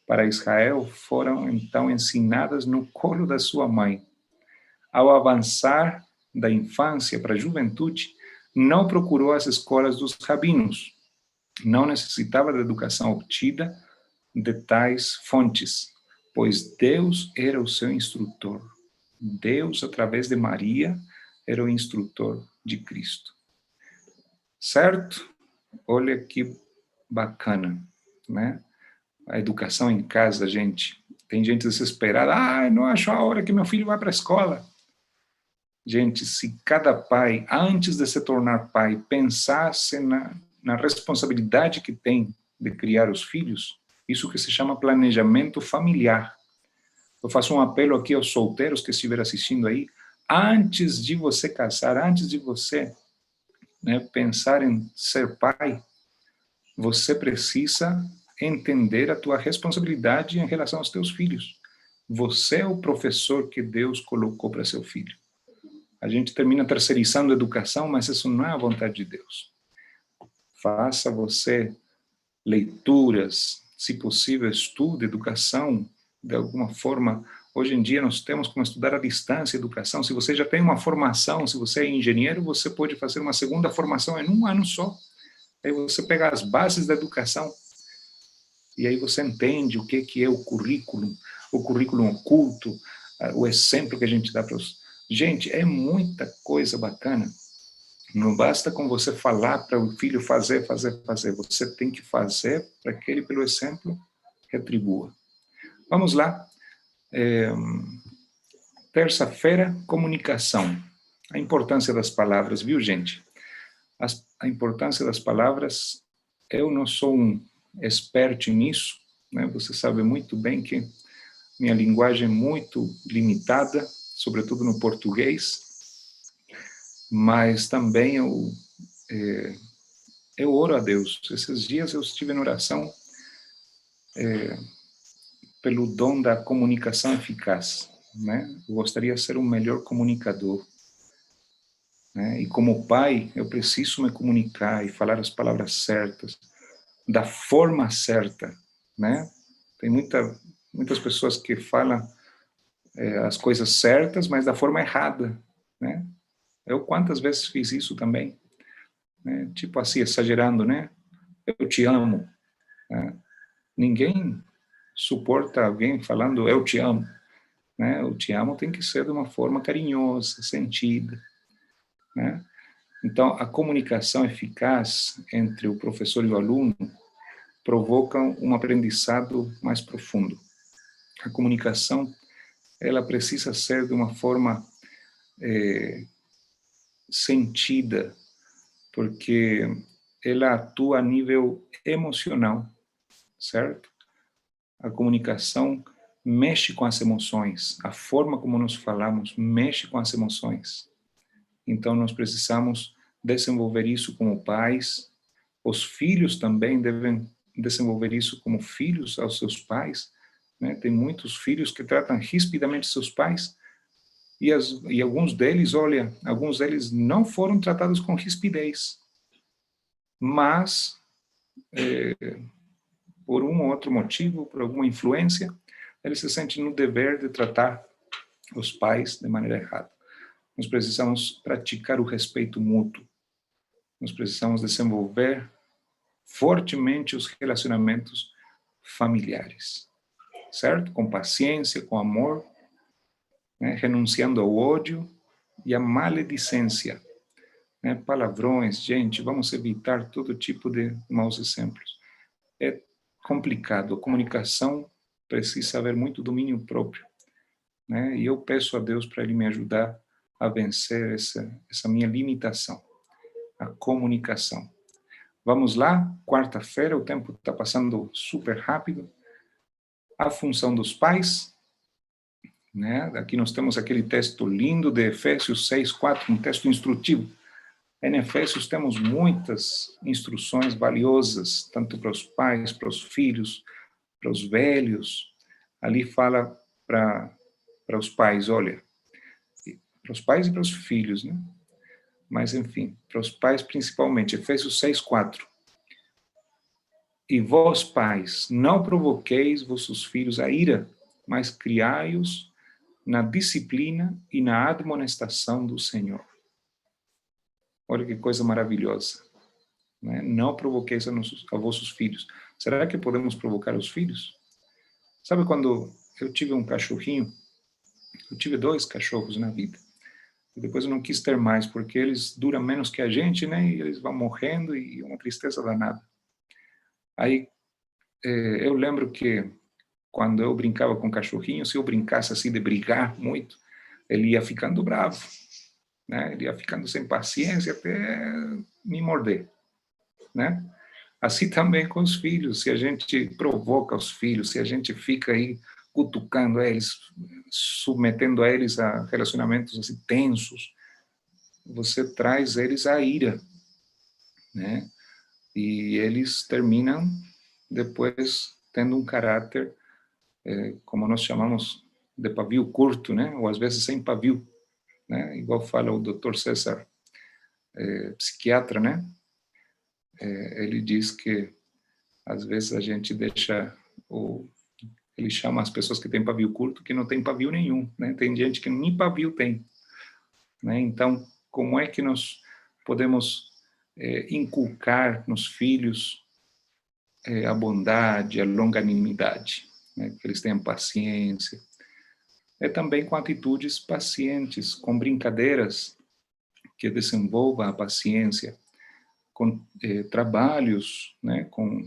Speaker 1: para Israel foram então ensinadas no colo da sua mãe. Ao avançar da infância para a juventude, não procurou as escolas dos rabinos. Não necessitava da educação obtida de tais fontes, pois Deus era o seu instrutor. Deus, através de Maria, era o instrutor de Cristo. Certo? Olha que bacana, né? A educação em casa, gente. Tem gente desesperada. Não acho a hora que meu filho vai para a escola. Gente, se cada pai, antes de se tornar pai, pensasse na responsabilidade que tem de criar os filhos, isso que se chama planejamento familiar. Eu faço um apelo aqui aos solteiros que estiverem assistindo aí, antes de você casar, antes de você, né, pensar em ser pai, você precisa entender a tua responsabilidade em relação aos teus filhos. Você é o professor que Deus colocou para seu filho. A gente termina terceirizando a educação, mas isso não é a vontade de Deus. Faça você leituras, se possível, estude educação, de alguma forma. Hoje em dia nós temos como estudar à distância educação. Se você já tem uma formação, se você é engenheiro, você pode fazer uma segunda formação em um ano só. Aí você pega as bases da educação e aí você entende o que é o currículo oculto, o exemplo que a gente dá para os... Gente, é muita coisa bacana. Não basta com você falar para o filho fazer. Você tem que fazer para que ele, pelo exemplo, retribua. Vamos lá. Terça-feira, comunicação. A importância das palavras, viu, gente? A importância das palavras, eu não sou um expert nisso, né? Você sabe muito bem que minha linguagem é muito limitada, sobretudo no português, mas também eu oro a Deus. Esses dias eu estive em oração pelo dom da comunicação eficaz, né? Eu gostaria de ser um melhor comunicador, né? E como pai, eu preciso me comunicar e falar as palavras certas, da forma certa, né? Tem muitas pessoas que falam as coisas certas, mas da forma errada, né? Eu quantas vezes fiz isso também, né? Tipo assim, exagerando, né? Eu te amo, né? Ninguém suporta alguém falando eu te amo. né? O te amo tem que ser de uma forma carinhosa, sentida, né? Então, a comunicação eficaz entre o professor e o aluno provoca um aprendizado mais profundo. A comunicação, ela precisa ser de uma forma sentida, porque ela atua a nível emocional, certo? A comunicação mexe com as emoções, a forma como nós falamos mexe com as emoções. Então, nós precisamos desenvolver isso como pais. Os filhos também devem desenvolver isso como filhos aos seus pais, né? Tem muitos filhos que tratam rispidamente seus pais, e alguns deles, olha, alguns deles não foram tratados com rispidez, mas por um ou outro motivo, por alguma influência, eles se sentem no dever de tratar os pais de maneira errada. Nós precisamos praticar o respeito mútuo. Nós precisamos desenvolver fortemente os relacionamentos familiares, certo? Com paciência, com amor, né? Renunciando ao ódio e à maledicência, né? Palavrões, gente, vamos evitar todo tipo de maus exemplos. É complicado, a comunicação precisa haver muito domínio próprio, né? E eu peço a Deus para Ele me ajudar a vencer essa minha limitação, a comunicação. Vamos lá, quarta-feira, o tempo está passando super rápido. A função dos pais, né? Aqui nós temos aquele texto lindo de Efésios 6:4, um texto instrutivo. Em Efésios temos muitas instruções valiosas, tanto para os pais, para os filhos, para os velhos. Ali fala para os pais, olha, para os pais e para os filhos, né? Mas, enfim, para os pais principalmente, Efésios 6:4. E vós, pais, não provoqueis vossos filhos a ira, mas criai-os na disciplina e na admoestação do Senhor. Olha que coisa maravilhosa, né? Não provoqueis a vossos filhos. Será que podemos provocar os filhos? Sabe quando eu tive um cachorrinho? Eu tive 2 cachorros na vida. E depois eu não quis ter mais, porque eles duram menos que a gente, né? E eles vão morrendo e é uma tristeza danada. Aí eu lembro que quando eu brincava com o cachorrinho, se eu brincasse assim de brigar muito, ele ia ficando bravo, né? Ele ia ficando sem paciência até me morder, né? Assim também com os filhos, se a gente provoca os filhos, se a gente fica aí cutucando eles, submetendo a eles a relacionamentos assim tensos, você traz eles à ira, né? E eles terminam depois tendo um caráter, como nós chamamos, de pavio curto, né? Ou às vezes sem pavio, né? Igual fala o Dr. César, psiquiatra, né? Ele diz que às vezes a gente deixa ele chama as pessoas que têm pavio curto que não tem pavio nenhum, né? Tem gente que nem pavio tem, né? Então, como é que nós podemos inculcar nos filhos a bondade, a longanimidade, né? Que eles tenham paciência. Também com atitudes pacientes, com brincadeiras que desenvolvam a paciência, com trabalhos, né? Com,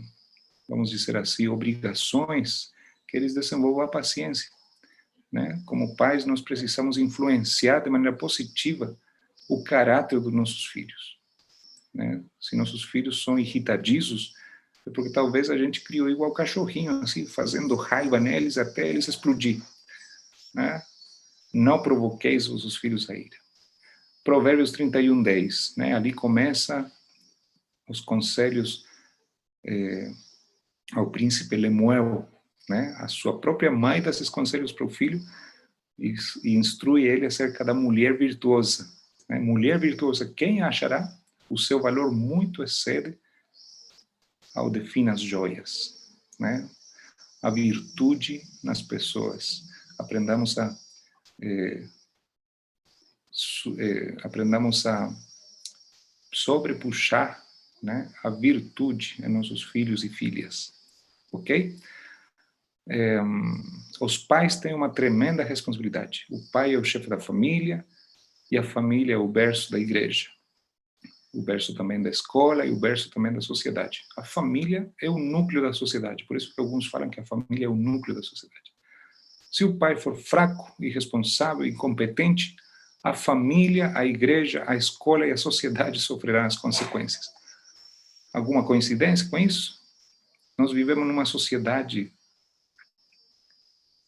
Speaker 1: vamos dizer assim, obrigações que eles desenvolvam a paciência, né? Como pais, nós precisamos influenciar de maneira positiva o caráter dos nossos filhos, né? Se nossos filhos são irritadizos, é porque talvez a gente criou igual cachorrinho, assim, fazendo raiva neles até eles explodir, né? Não provoqueis os filhos a ira. Provérbios 31:10, né? Ali começa os conselhos ao príncipe Lemuel, né? A sua própria mãe dá esses conselhos para o filho e instrui ele acerca da mulher virtuosa, né? Mulher virtuosa, quem achará? O seu valor muito excede ao de finas joias, né? A virtude nas pessoas. Aprendamos a sobrepuxar, né, a virtude em nossos filhos e filhas, ok? os pais têm uma tremenda responsabilidade. O pai é o chefe da família e a família é o berço da igreja. O berço também da escola e o berço também da sociedade. A família é o núcleo da sociedade, por isso que alguns falam que a família é o núcleo da sociedade. Se o pai for fraco, irresponsável, incompetente, a família, a igreja, a escola e a sociedade sofrerão as consequências. Alguma coincidência com isso? Nós vivemos numa sociedade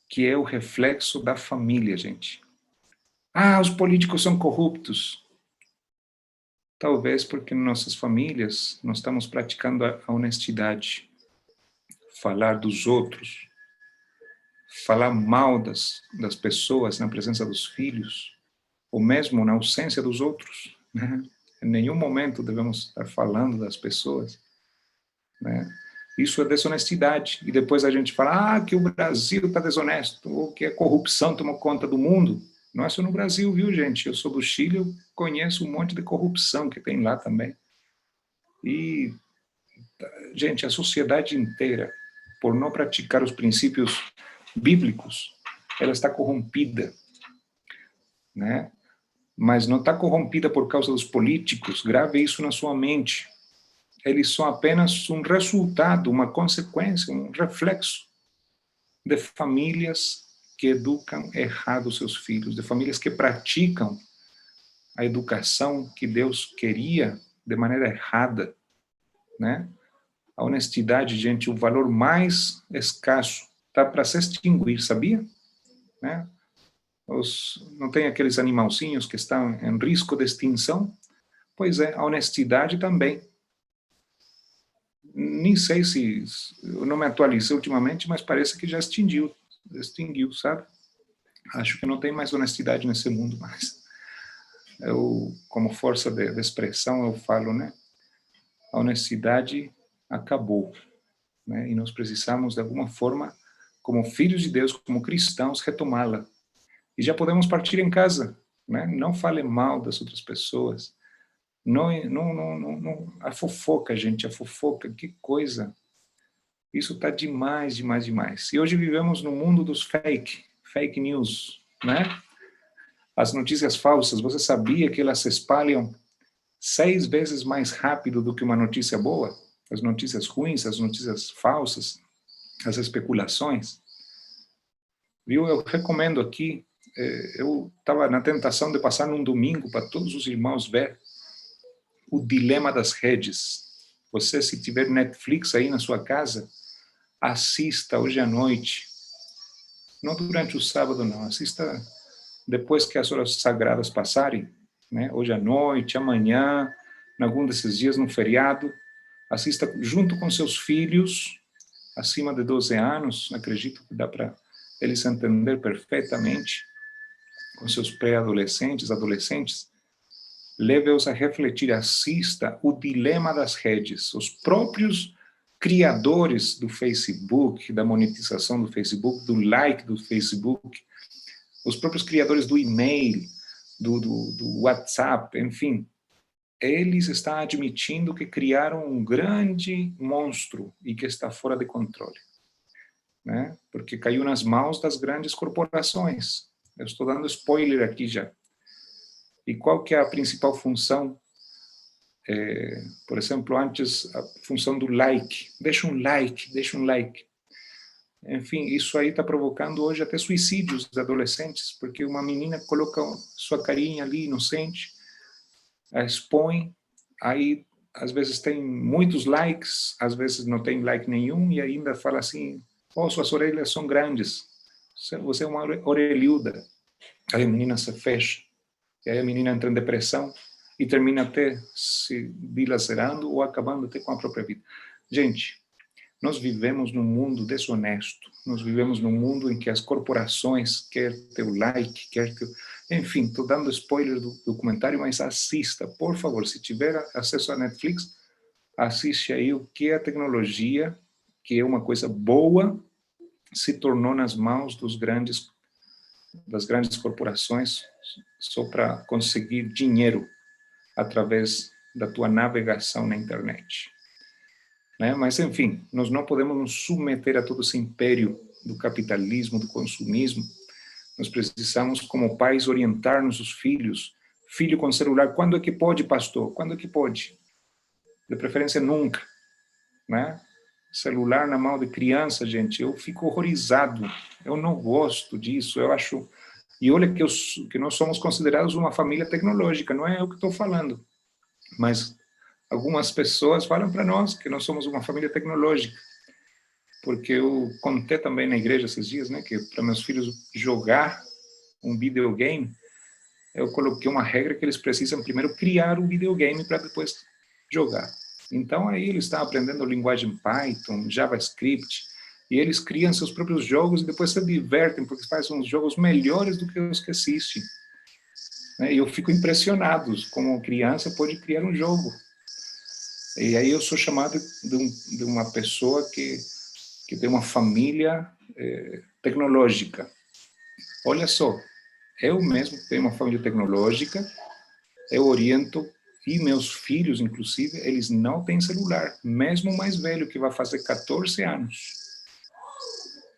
Speaker 1: que é o reflexo da família, gente. Ah, os políticos são corruptos. Talvez porque nossas famílias nós estamos praticando a honestidade. Falar dos outros. Falar mal das pessoas na presença dos filhos. Ou mesmo na ausência dos outros. Né? Em nenhum momento devemos estar falando das pessoas. Né? Isso é desonestidade. E depois a gente fala que o Brasil está desonesto, ou que a corrupção tomou conta do mundo. Não é só no Brasil, viu, gente? Eu sou do Chile, eu conheço um monte de corrupção que tem lá também. E, gente, a sociedade inteira, por não praticar os princípios bíblicos, ela está corrompida, né? Mas não está corrompida por causa dos políticos. Grave isso na sua mente. Eles são apenas um resultado, uma consequência, um reflexo de famílias que educam errado seus filhos, de famílias que praticam a educação que Deus queria de maneira errada, né? A honestidade, gente, o valor mais escasso, está para se extinguir, sabia? Né? Não tem aqueles animalzinhos que estão em risco de extinção? Pois é, a honestidade também. Nem sei se eu não me atualizei ultimamente, mas parece que já extinguiu, sabe? Acho que não tem mais honestidade nesse mundo, mas eu, como força de expressão, eu falo, né? A honestidade acabou, né? E nós precisamos, de alguma forma, como filhos de Deus, como cristãos, retomá-la. E já podemos partir em casa, né? Não fale mal das outras pessoas. Não, a fofoca, gente, a fofoca, que coisa. Isso está demais, demais, demais. E hoje vivemos no mundo dos fake news, né? As notícias falsas, você sabia que elas se espalham 6 vezes mais rápido do que uma notícia boa? As notícias ruins, as notícias falsas, as especulações. Viu? Eu recomendo aqui, eu estava na tentação de passar num domingo para todos os irmãos ver O Dilema das Redes. Você, se tiver Netflix aí na sua casa, assista hoje à noite. Não durante o sábado, não. Assista depois que as horas sagradas passarem, né? Hoje à noite, amanhã, em algum desses dias, no feriado. Assista junto com seus filhos, acima de 12 anos. Acredito que dá para eles entender perfeitamente. Com seus pré-adolescentes, adolescentes. Leve-os a refletir, assista O Dilema das Redes. Os próprios criadores do Facebook, da monetização do Facebook, do like do Facebook, os próprios criadores do e-mail, do WhatsApp, enfim, eles estão admitindo que criaram um grande monstro e que está fora de controle, né? Porque caiu nas mãos das grandes corporações. Eu estou dando spoiler aqui já. E qual que é a principal função? Por exemplo, antes, a função do like. Deixa um like. Enfim, isso aí está provocando hoje até suicídios de adolescentes, porque uma menina coloca sua carinha ali, inocente, a expõe, aí às vezes tem muitos likes, às vezes não tem like nenhum, e ainda fala assim, suas orelhas são grandes, você é uma orelhuda. Aí a menina se fecha. E aí a menina entra em depressão e termina até se dilacerando ou acabando até com a própria vida. Gente, nós vivemos num mundo desonesto. Nós vivemos num mundo em que as corporações querem teu like, Enfim, estou dando spoiler do documentário, mas assista, por favor. Se tiver acesso à Netflix, assiste aí o que a tecnologia, que é uma coisa boa, se tornou nas mãos das grandes corporações só para conseguir dinheiro através da tua navegação na internet. Né? Mas, enfim, nós não podemos nos submeter a todo esse império do capitalismo, do consumismo. Nós precisamos, como pais, orientar nossos filhos. Filho com celular, quando é que pode, pastor? Quando é que pode? De preferência, nunca, né? Celular na mão de criança, gente, eu fico horrorizado. Eu não gosto disso, eu acho... E olha que nós somos considerados uma família tecnológica, não é eu que estou falando. Mas algumas pessoas falam para nós que nós somos uma família tecnológica. Porque eu contei também na igreja esses dias, né, que para meus filhos jogar um videogame, eu coloquei uma regra que eles precisam primeiro criar um videogame para depois jogar. Então aí eles estão aprendendo linguagem Python, JavaScript, e eles criam seus próprios jogos e depois se divertem, porque fazem uns jogos melhores do que os que assistem. E eu fico impressionado como criança pode criar um jogo. E aí eu sou chamado de uma pessoa que tem uma família tecnológica. Olha só, eu mesmo tenho uma família tecnológica, eu oriento, e meus filhos, inclusive, eles não têm celular, mesmo o mais velho, que vai fazer 14 anos.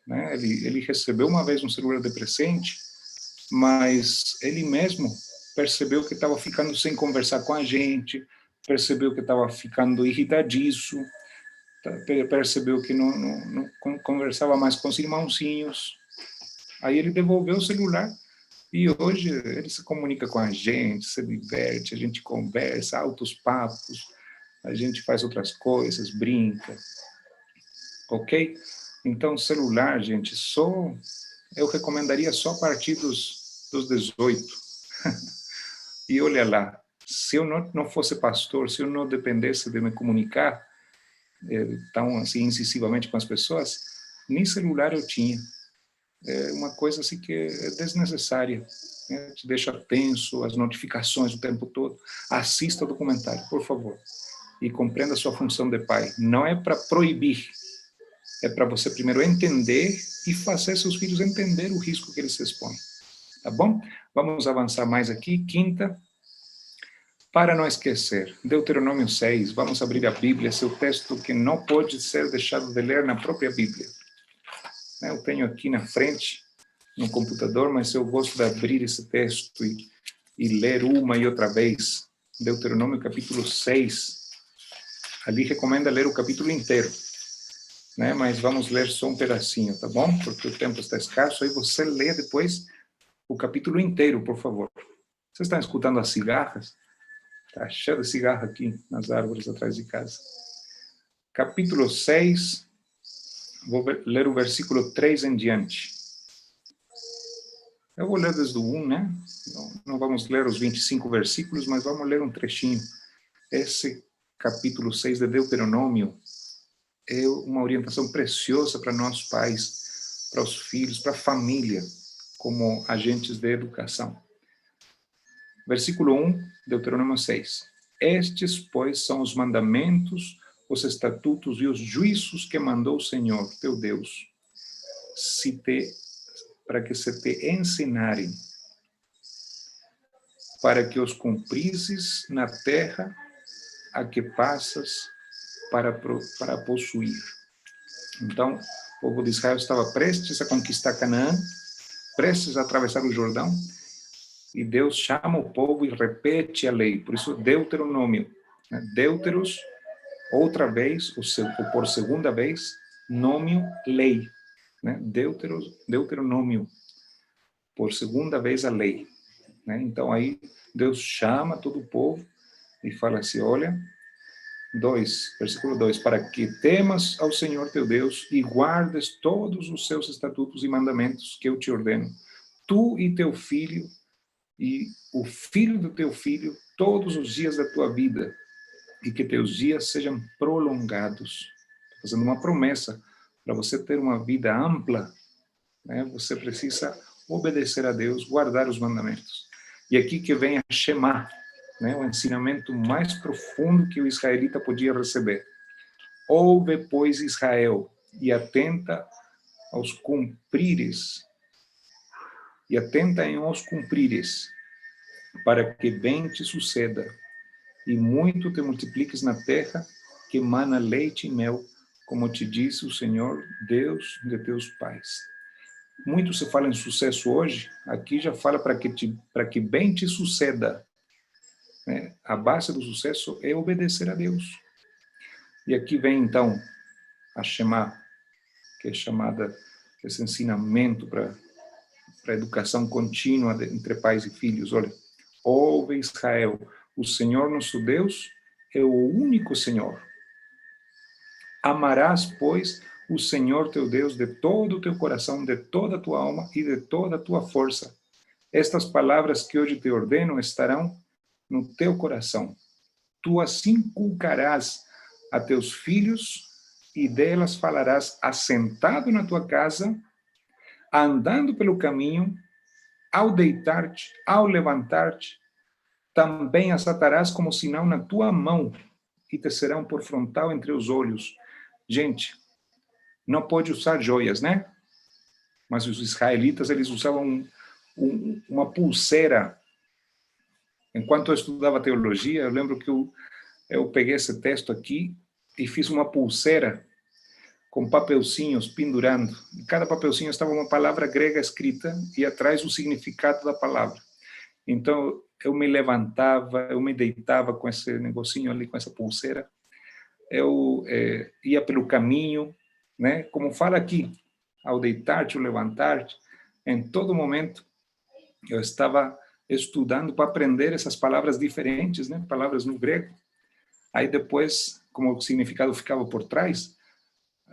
Speaker 1: Né? Ele recebeu uma vez um celular de presente, mas ele mesmo percebeu que estava ficando sem conversar com a gente, percebeu que estava ficando irritadiço, percebeu que não conversava mais com os irmãozinhos. Aí ele devolveu o celular e hoje ele se comunica com a gente, se diverte, a gente conversa, altos papos, a gente faz outras coisas, brinca, ok? Então, celular, gente, eu recomendaria só a partir dos 18. E olha lá, se eu não fosse pastor, se eu não dependesse de me comunicar tão assim incisivamente com as pessoas, nem celular eu tinha. É uma coisa assim que é desnecessária, né? Te deixa tenso, as notificações o tempo todo. Assista o documentário, por favor, e compreenda a sua função de pai. Não é para proibir, é para você primeiro entender e fazer seus filhos entender o risco que eles se expõem. Tá bom? Vamos avançar mais aqui. Quinta, para não esquecer, Deuteronômio 6, vamos abrir a Bíblia, esse é o texto que não pode ser deixado de ler na própria Bíblia. Eu tenho aqui na frente, no computador, mas eu gosto de abrir esse texto e ler uma e outra vez. Deuteronômio capítulo 6, ali recomenda ler o capítulo inteiro, né? Mas vamos ler só um pedacinho, tá bom? Porque o tempo está escasso, aí você lê depois o capítulo inteiro, por favor. Vocês estão escutando as cigarras? Está cheio de cigarro aqui nas árvores atrás de casa. Capítulo 6, vou ler o versículo 3 em diante. Eu vou ler desde o 1, né? Não vamos ler os 25 versículos, mas vamos ler um trechinho. Esse capítulo 6 de Deuteronômio é uma orientação preciosa para nós pais, para os filhos, para a família, como agentes de educação. Versículo 1, Deuteronômio 6. Estes, pois, são os mandamentos, os estatutos e os juízos que mandou o Senhor, teu Deus, para que se te ensinarem, para que os cumprisses na terra a que passas para possuir. Então, o povo de Israel estava prestes a conquistar Canaã, prestes a atravessar o Jordão, e Deus chama o povo e repete a lei. Por isso, Deuteronômio, né? Deuteros, outra vez, ou por segunda vez, nômio, lei. Né? Deuteronômio, por segunda vez a lei. Né? Então, aí, Deus chama todo o povo e fala assim, olha, versículo 2, para que temas ao Senhor teu Deus e guardes todos os seus estatutos e mandamentos que eu te ordeno, tu e teu filho, e o filho do teu filho, todos os dias da tua vida, e que teus dias sejam prolongados. Estou fazendo uma promessa, para você ter uma vida ampla, né, você precisa obedecer a Deus, guardar os mandamentos. E aqui que vem a Shema, né, o ensinamento mais profundo que o israelita podia receber. Ouve, pois, Israel, e atenta aos cumprires, para que bem te suceda, e muito te multipliques na terra, que mana leite e mel, como te disse o Senhor, Deus de teus pais. Muito se fala em sucesso hoje, aqui já fala para que bem te suceda. Né? A base do sucesso é obedecer a Deus. E aqui vem, então, a Shema, que é chamada, esse ensinamento para a educação contínua entre pais e filhos. Olha, ouve Israel, o Senhor nosso Deus é o único Senhor. Amarás, pois, o Senhor teu Deus de todo o teu coração, de toda a tua alma e de toda a tua força. Estas palavras que hoje te ordeno estarão no teu coração. Tu as inculcarás a teus filhos e delas falarás assentado na tua casa, andando pelo caminho, ao deitar-te, ao levantar-te. Também as atarás como sinal na tua mão e te serão por frontal entre os olhos. Gente, não pode usar joias, né? Mas os israelitas, eles usavam uma pulseira. Enquanto eu estudava teologia, eu lembro que eu peguei esse texto aqui e fiz uma pulseira com papelzinhos pendurando. Em cada papelzinho estava uma palavra grega escrita e atrás o significado da palavra. Então, eu me levantava, eu me deitava com esse negocinho ali, com essa pulseira. Eu ia pelo caminho, né? Como fala aqui, ao deitar-te, ao levantar-te, em todo momento eu estava estudando para aprender essas palavras diferentes, né? Palavras no grego. Aí depois, como o significado ficava por trás,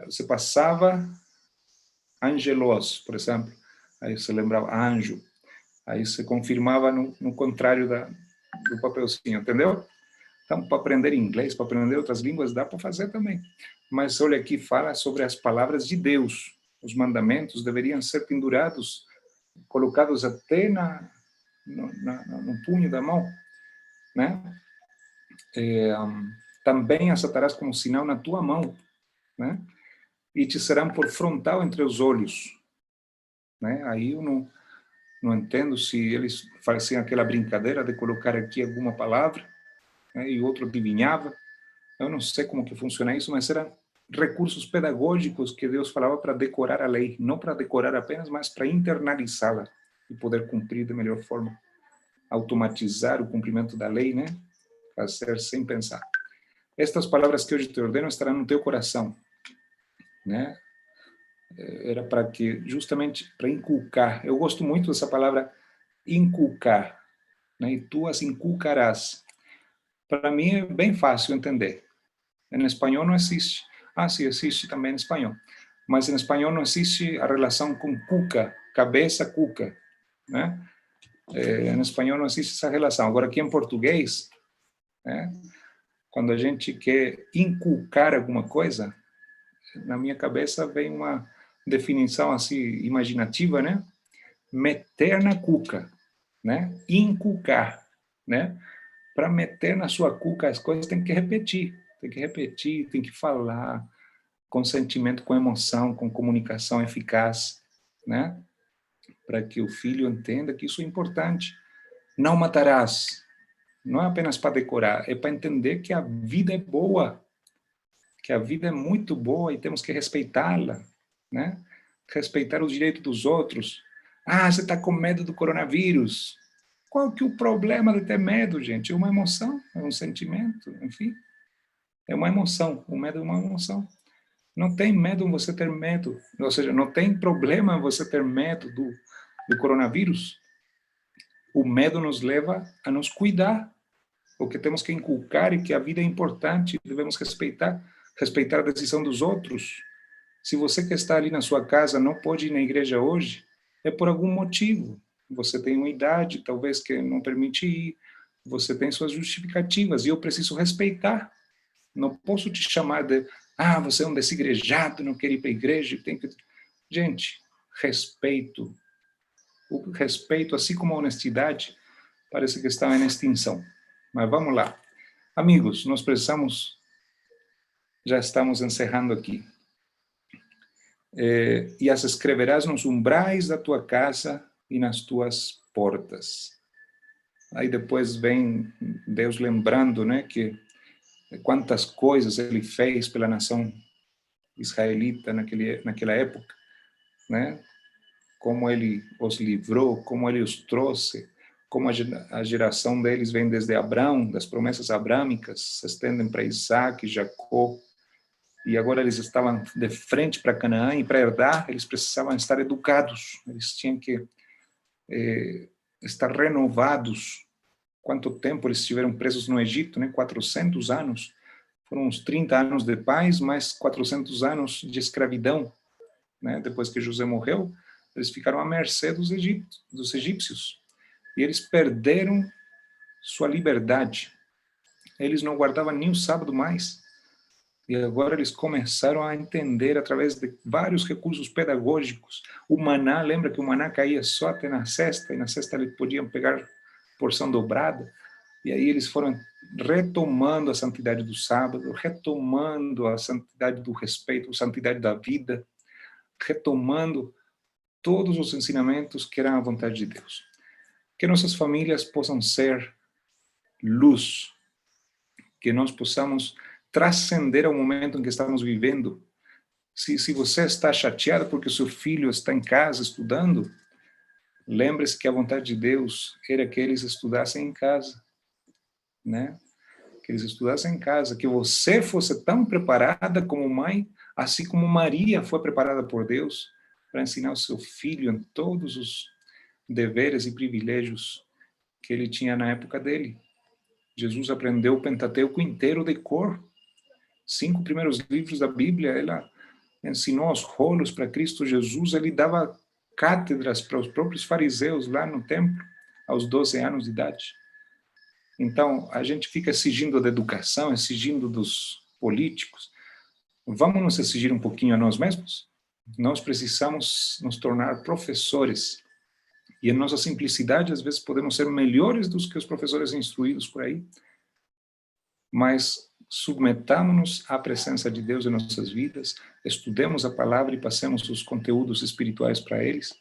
Speaker 1: você passava angelos, por exemplo. Aí você lembrava anjo. Aí você confirmava no contrário do papelzinho, entendeu? Então, para aprender inglês, para aprender outras línguas, dá para fazer também. Mas olha aqui, fala sobre as palavras de Deus. Os mandamentos deveriam ser pendurados, colocados até no punho da mão, né? Também as atarás como sinal na tua mão, né? E te serão por frontal entre os olhos, né? Aí eu não entendo se eles faziam aquela brincadeira de colocar aqui alguma palavra, né? E o outro adivinhava. Eu não sei como que funciona isso, mas eram recursos pedagógicos que Deus falava para decorar a lei, não para decorar apenas, mas para internalizá-la e poder cumprir de melhor forma, automatizar o cumprimento da lei, né? Fazer sem pensar. Estas palavras que hoje te ordeno estarão no teu coração, né? Era para que, justamente, para inculcar. Eu gosto muito dessa palavra inculcar, né? E tu as inculcarás. Para mim é bem fácil entender. Em espanhol não existe. Ah, sim, existe também em espanhol. Mas em espanhol não existe a relação com cuca, cabeça, cuca, né? Em espanhol não existe essa relação. Agora, aqui em português, né? Quando a gente quer inculcar alguma coisa, na minha cabeça vem uma definição assim imaginativa, né? Meter na cuca, né? Inculcar, né? Para meter na sua cuca as coisas tem que repetir, tem que falar com sentimento, com emoção, com comunicação eficaz, né? Para que o filho entenda que isso é importante. Não matarás. Não é apenas para decorar, é para entender que a vida é boa, que a vida é muito boa e temos que respeitá-la, né? Respeitar o direito dos outros. Ah, você está com medo do coronavírus. Qual que é o problema de ter medo, gente? É uma emoção, é um sentimento, enfim. É uma emoção, o medo é uma emoção. Não tem medo em você ter medo, ou seja, não tem problema em você ter medo do coronavírus. O medo nos leva a nos cuidar. O que temos que inculcar é que a vida é importante, devemos respeitar a decisão dos outros. Se você que está ali na sua casa não pode ir na igreja hoje, é por algum motivo. Você tem uma idade, talvez, que não permite ir. Você tem suas justificativas e eu preciso respeitar. Não posso te chamar de, você é um desigrejado, não quer ir para a igreja. Gente, respeito. O respeito, assim como a honestidade, parece que está em extinção. Mas vamos lá. Amigos, nós precisamos, já estamos encerrando aqui. E as escreverás nos umbrais da tua casa e nas tuas portas. Aí depois vem Deus lembrando, né, que quantas coisas ele fez pela nação israelita naquela época, né? Como ele os livrou, como ele os trouxe, como a geração deles vem desde Abraão, das promessas abrâmicas, se estendem para Isaac, Jacó, e agora eles estavam de frente para Canaã, e para herdar, eles precisavam estar educados, eles tinham que estar renovados. Quanto tempo eles estiveram presos no Egito, né? 400 anos. Foram uns 30 anos de paz, mais 400 anos de escravidão, né? Depois que José morreu, eles ficaram à mercê dos egípcios. E eles perderam sua liberdade. Eles não guardavam nem o sábado mais. E agora eles começaram a entender através de vários recursos pedagógicos. O maná, lembra que o maná caía só até na sexta, e na sexta eles podiam pegar porção dobrada. E aí eles foram retomando a santidade do sábado, retomando a santidade do respeito, a santidade da vida, retomando todos os ensinamentos que eram a vontade de Deus. Que nossas famílias possam ser luz, que nós possamos transcender ao momento em que estamos vivendo. Se você está chateado porque seu filho está em casa estudando, lembre-se que a vontade de Deus era que eles estudassem em casa, né? Que eles estudassem em casa, que você fosse tão preparada como mãe, assim como Maria foi preparada por Deus para ensinar o seu filho em todos os deveres e privilégios que ele tinha na época dele. Jesus aprendeu o Pentateuco inteiro de cor. 5 primeiros livros da Bíblia, ela ensinou aos rolos para Cristo Jesus, ele dava cátedras para os próprios fariseus lá no templo, aos 12 anos de idade. Então, a gente fica exigindo da educação, exigindo dos políticos. Vamos nos exigir um pouquinho a nós mesmos? Nós precisamos nos tornar professores. E em nossa simplicidade, às vezes, podemos ser melhores do que os professores instruídos por aí. Mas submetamos-nos à presença de Deus em nossas vidas, estudemos a palavra e passemos os conteúdos espirituais para eles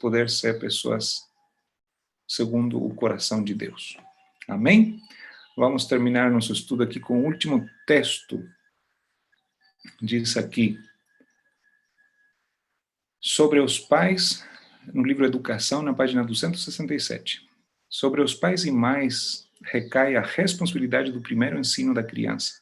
Speaker 1: poderem ser pessoas segundo o coração de Deus. Amém? Vamos terminar nosso estudo aqui com o último texto. Diz aqui, sobre os pais, no livro Educação, na página 267. Sobre os pais e mães recai a responsabilidade do primeiro ensino da criança,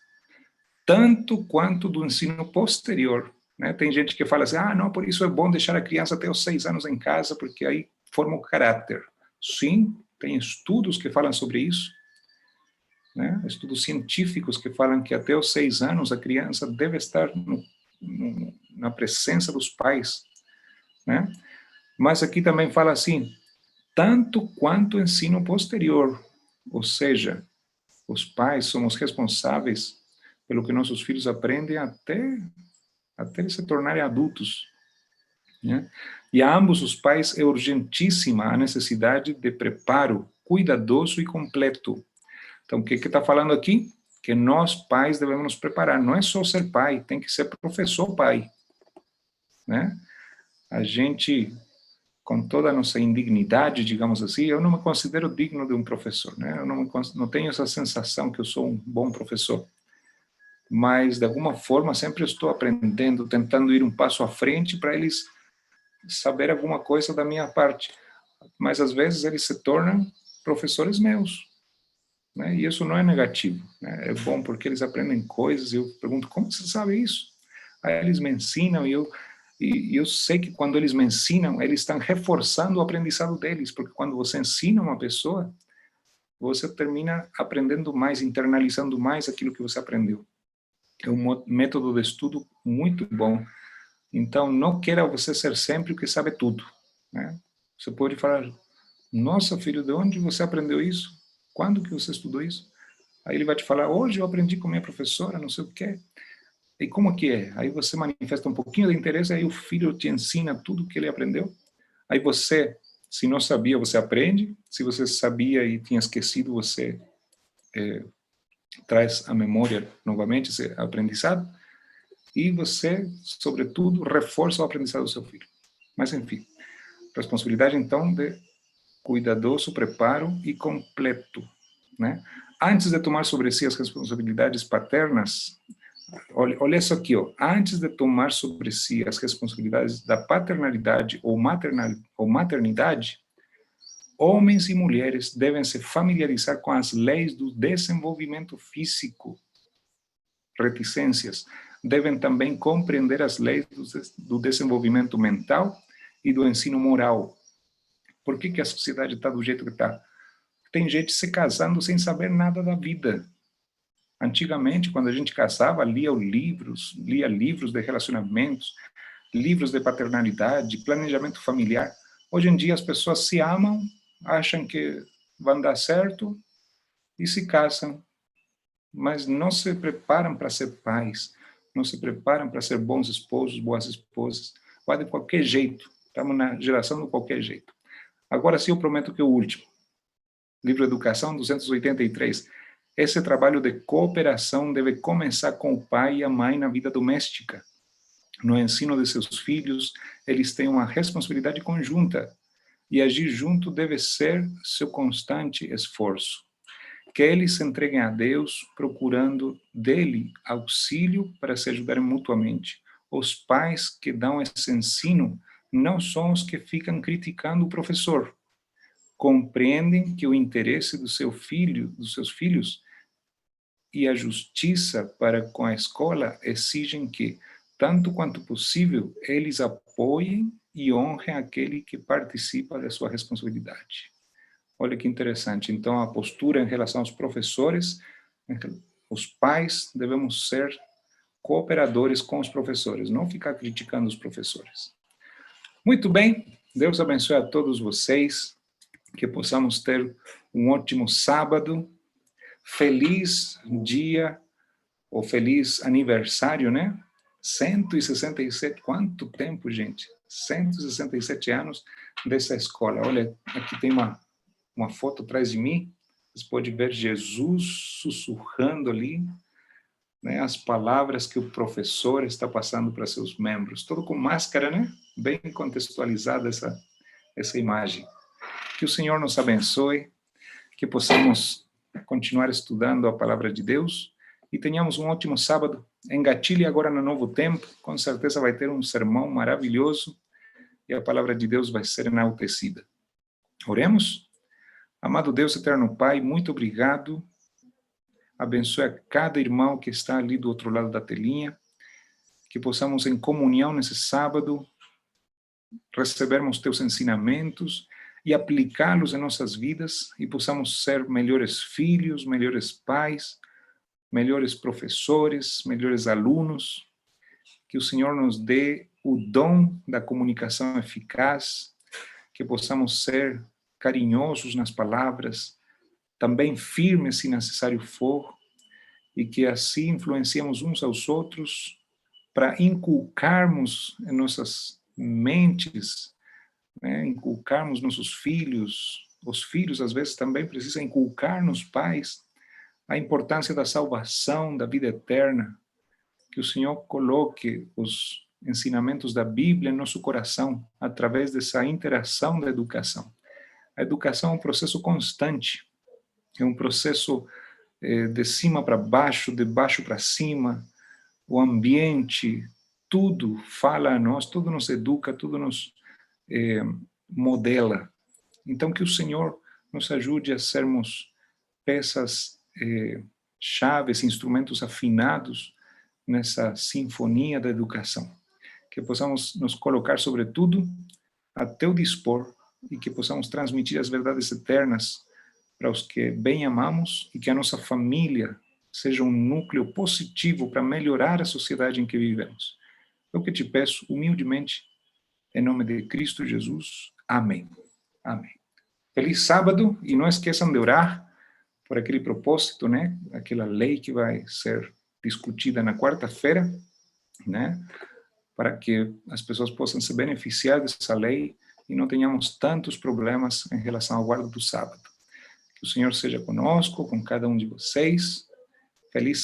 Speaker 1: tanto quanto do ensino posterior. Né? Tem gente que fala assim, não, por isso é bom deixar a criança até os 6 anos em casa, porque aí forma o caráter. Sim, tem estudos que falam sobre isso, né? Estudos científicos que falam que até os 6 anos a criança deve estar na presença dos pais, né? Mas aqui também fala assim, tanto quanto o ensino posterior, ou seja, os pais somos responsáveis pelo que nossos filhos aprendem até eles se tornarem adultos, né? E a ambos os pais é urgentíssima a necessidade de preparo cuidadoso e completo. Então, o que está falando aqui? Que nós, pais, devemos nos preparar. Não é só ser pai, tem que ser professor pai, né? A gente, com toda a nossa indignidade, digamos assim, eu não me considero digno de um professor, né? Eu não tenho essa sensação que eu sou um bom professor. Mas, de alguma forma, sempre estou aprendendo, tentando ir um passo à frente para eles saber alguma coisa da minha parte. Mas, às vezes, eles se tornam professores meus, né? E isso não é negativo, né? É bom porque eles aprendem coisas e eu pergunto, como você sabe isso? Aí eles me ensinam e eu sei que quando eles me ensinam, eles estão reforçando o aprendizado deles, porque quando você ensina uma pessoa, você termina aprendendo mais, internalizando mais aquilo que você aprendeu. É um método de estudo muito bom. Então, não queira você ser sempre o que sabe tudo, né? Você pode falar, nossa, filho, de onde você aprendeu isso? Quando que você estudou isso? Aí ele vai te falar, hoje eu aprendi com minha professora, não sei o quê. E como que é? Aí você manifesta um pouquinho de interesse, aí o filho te ensina tudo que ele aprendeu. Aí você, se não sabia, você aprende. Se você sabia e tinha esquecido, você traz à memória novamente esse aprendizado. E você, sobretudo, reforça o aprendizado do seu filho. Mas, enfim, responsabilidade, então, de cuidadoso preparo e completo, né? Antes de tomar sobre si as responsabilidades paternas, olha isso aqui, ó. Antes de tomar sobre si as responsabilidades da paternalidade ou maternidade, homens e mulheres devem se familiarizar com as leis do desenvolvimento físico. Reticências. Devem também compreender as leis do desenvolvimento mental e do ensino moral. Por que a sociedade está do jeito que está? Tem gente se casando sem saber nada da vida. Antigamente, quando a gente casava, lia livros de relacionamentos, livros de paternalidade, planejamento familiar. Hoje em dia as pessoas se amam, acham que vão dar certo e se casam, mas não se preparam para ser pais, não se preparam para ser bons esposos, boas esposas. Vai de qualquer jeito, estamos na geração do qualquer jeito. Agora sim eu prometo que é o último. Livro Educação 283. Esse trabalho de cooperação deve começar com o pai e a mãe na vida doméstica. No ensino de seus filhos, eles têm uma responsabilidade conjunta, e agir junto deve ser seu constante esforço. Que eles se entreguem a Deus, procurando dele auxílio para se ajudarem mutuamente. Os pais que dão esse ensino não são os que ficam criticando o professor. Compreendem que o interesse dos seus filhos e a justiça para com a escola exigem que, tanto quanto possível, eles apoiem e honrem aquele que participa da sua responsabilidade. Olha que interessante. Então, a postura em relação aos professores, os pais devemos ser cooperadores com os professores, não ficar criticando os professores. Muito bem, Deus abençoe a todos vocês, que possamos ter um ótimo sábado, feliz dia, ou feliz aniversário, né? 167, quanto tempo, gente? 167 anos dessa escola. Olha, aqui tem uma foto atrás de mim, vocês podem ver Jesus sussurrando ali, né, as palavras que o professor está passando para seus membros, todo com máscara, né? Bem contextualizada essa imagem. Que o Senhor nos abençoe, que possamos continuar estudando a palavra de Deus e tenhamos um ótimo sábado. Engatilhe agora no Novo Tempo, com certeza vai ter um sermão maravilhoso e a palavra de Deus vai ser enaltecida. Oremos? Amado Deus, eterno Pai, muito obrigado. Abençoe a cada irmão que está ali do outro lado da telinha, que possamos em comunhão nesse sábado recebermos teus ensinamentos e aplicá-los em nossas vidas e possamos ser melhores filhos, melhores pais, melhores professores, melhores alunos. Que o Senhor nos dê o dom da comunicação eficaz, que possamos ser carinhosos nas palavras, também firmes se necessário for, e que assim influenciemos uns aos outros para inculcarmos em nossas mentes, né, inculcarmos nossos filhos. Os filhos às vezes também precisam inculcar nos pais a importância da salvação, da vida eterna. Que o Senhor coloque os ensinamentos da Bíblia em nosso coração através dessa interação da educação. A educação é um processo constante, é um processo de cima para baixo, de baixo para cima. O ambiente, tudo fala a nós, tudo nos educa, tudo nos modela. Então, que o Senhor nos ajude a sermos peças chaves, instrumentos afinados nessa sinfonia da educação. Que possamos nos colocar, sobretudo, a teu dispor e que possamos transmitir as verdades eternas para os que bem amamos e que a nossa família seja um núcleo positivo para melhorar a sociedade em que vivemos. Eu que te peço humildemente, em nome de Cristo Jesus. Amém. Amém. Feliz sábado e não esqueçam de orar por aquele propósito, né? Aquela lei que vai ser discutida na quarta-feira, né? Para que as pessoas possam se beneficiar dessa lei e não tenhamos tantos problemas em relação ao guarda do sábado. Que o Senhor seja conosco, com cada um de vocês. Feliz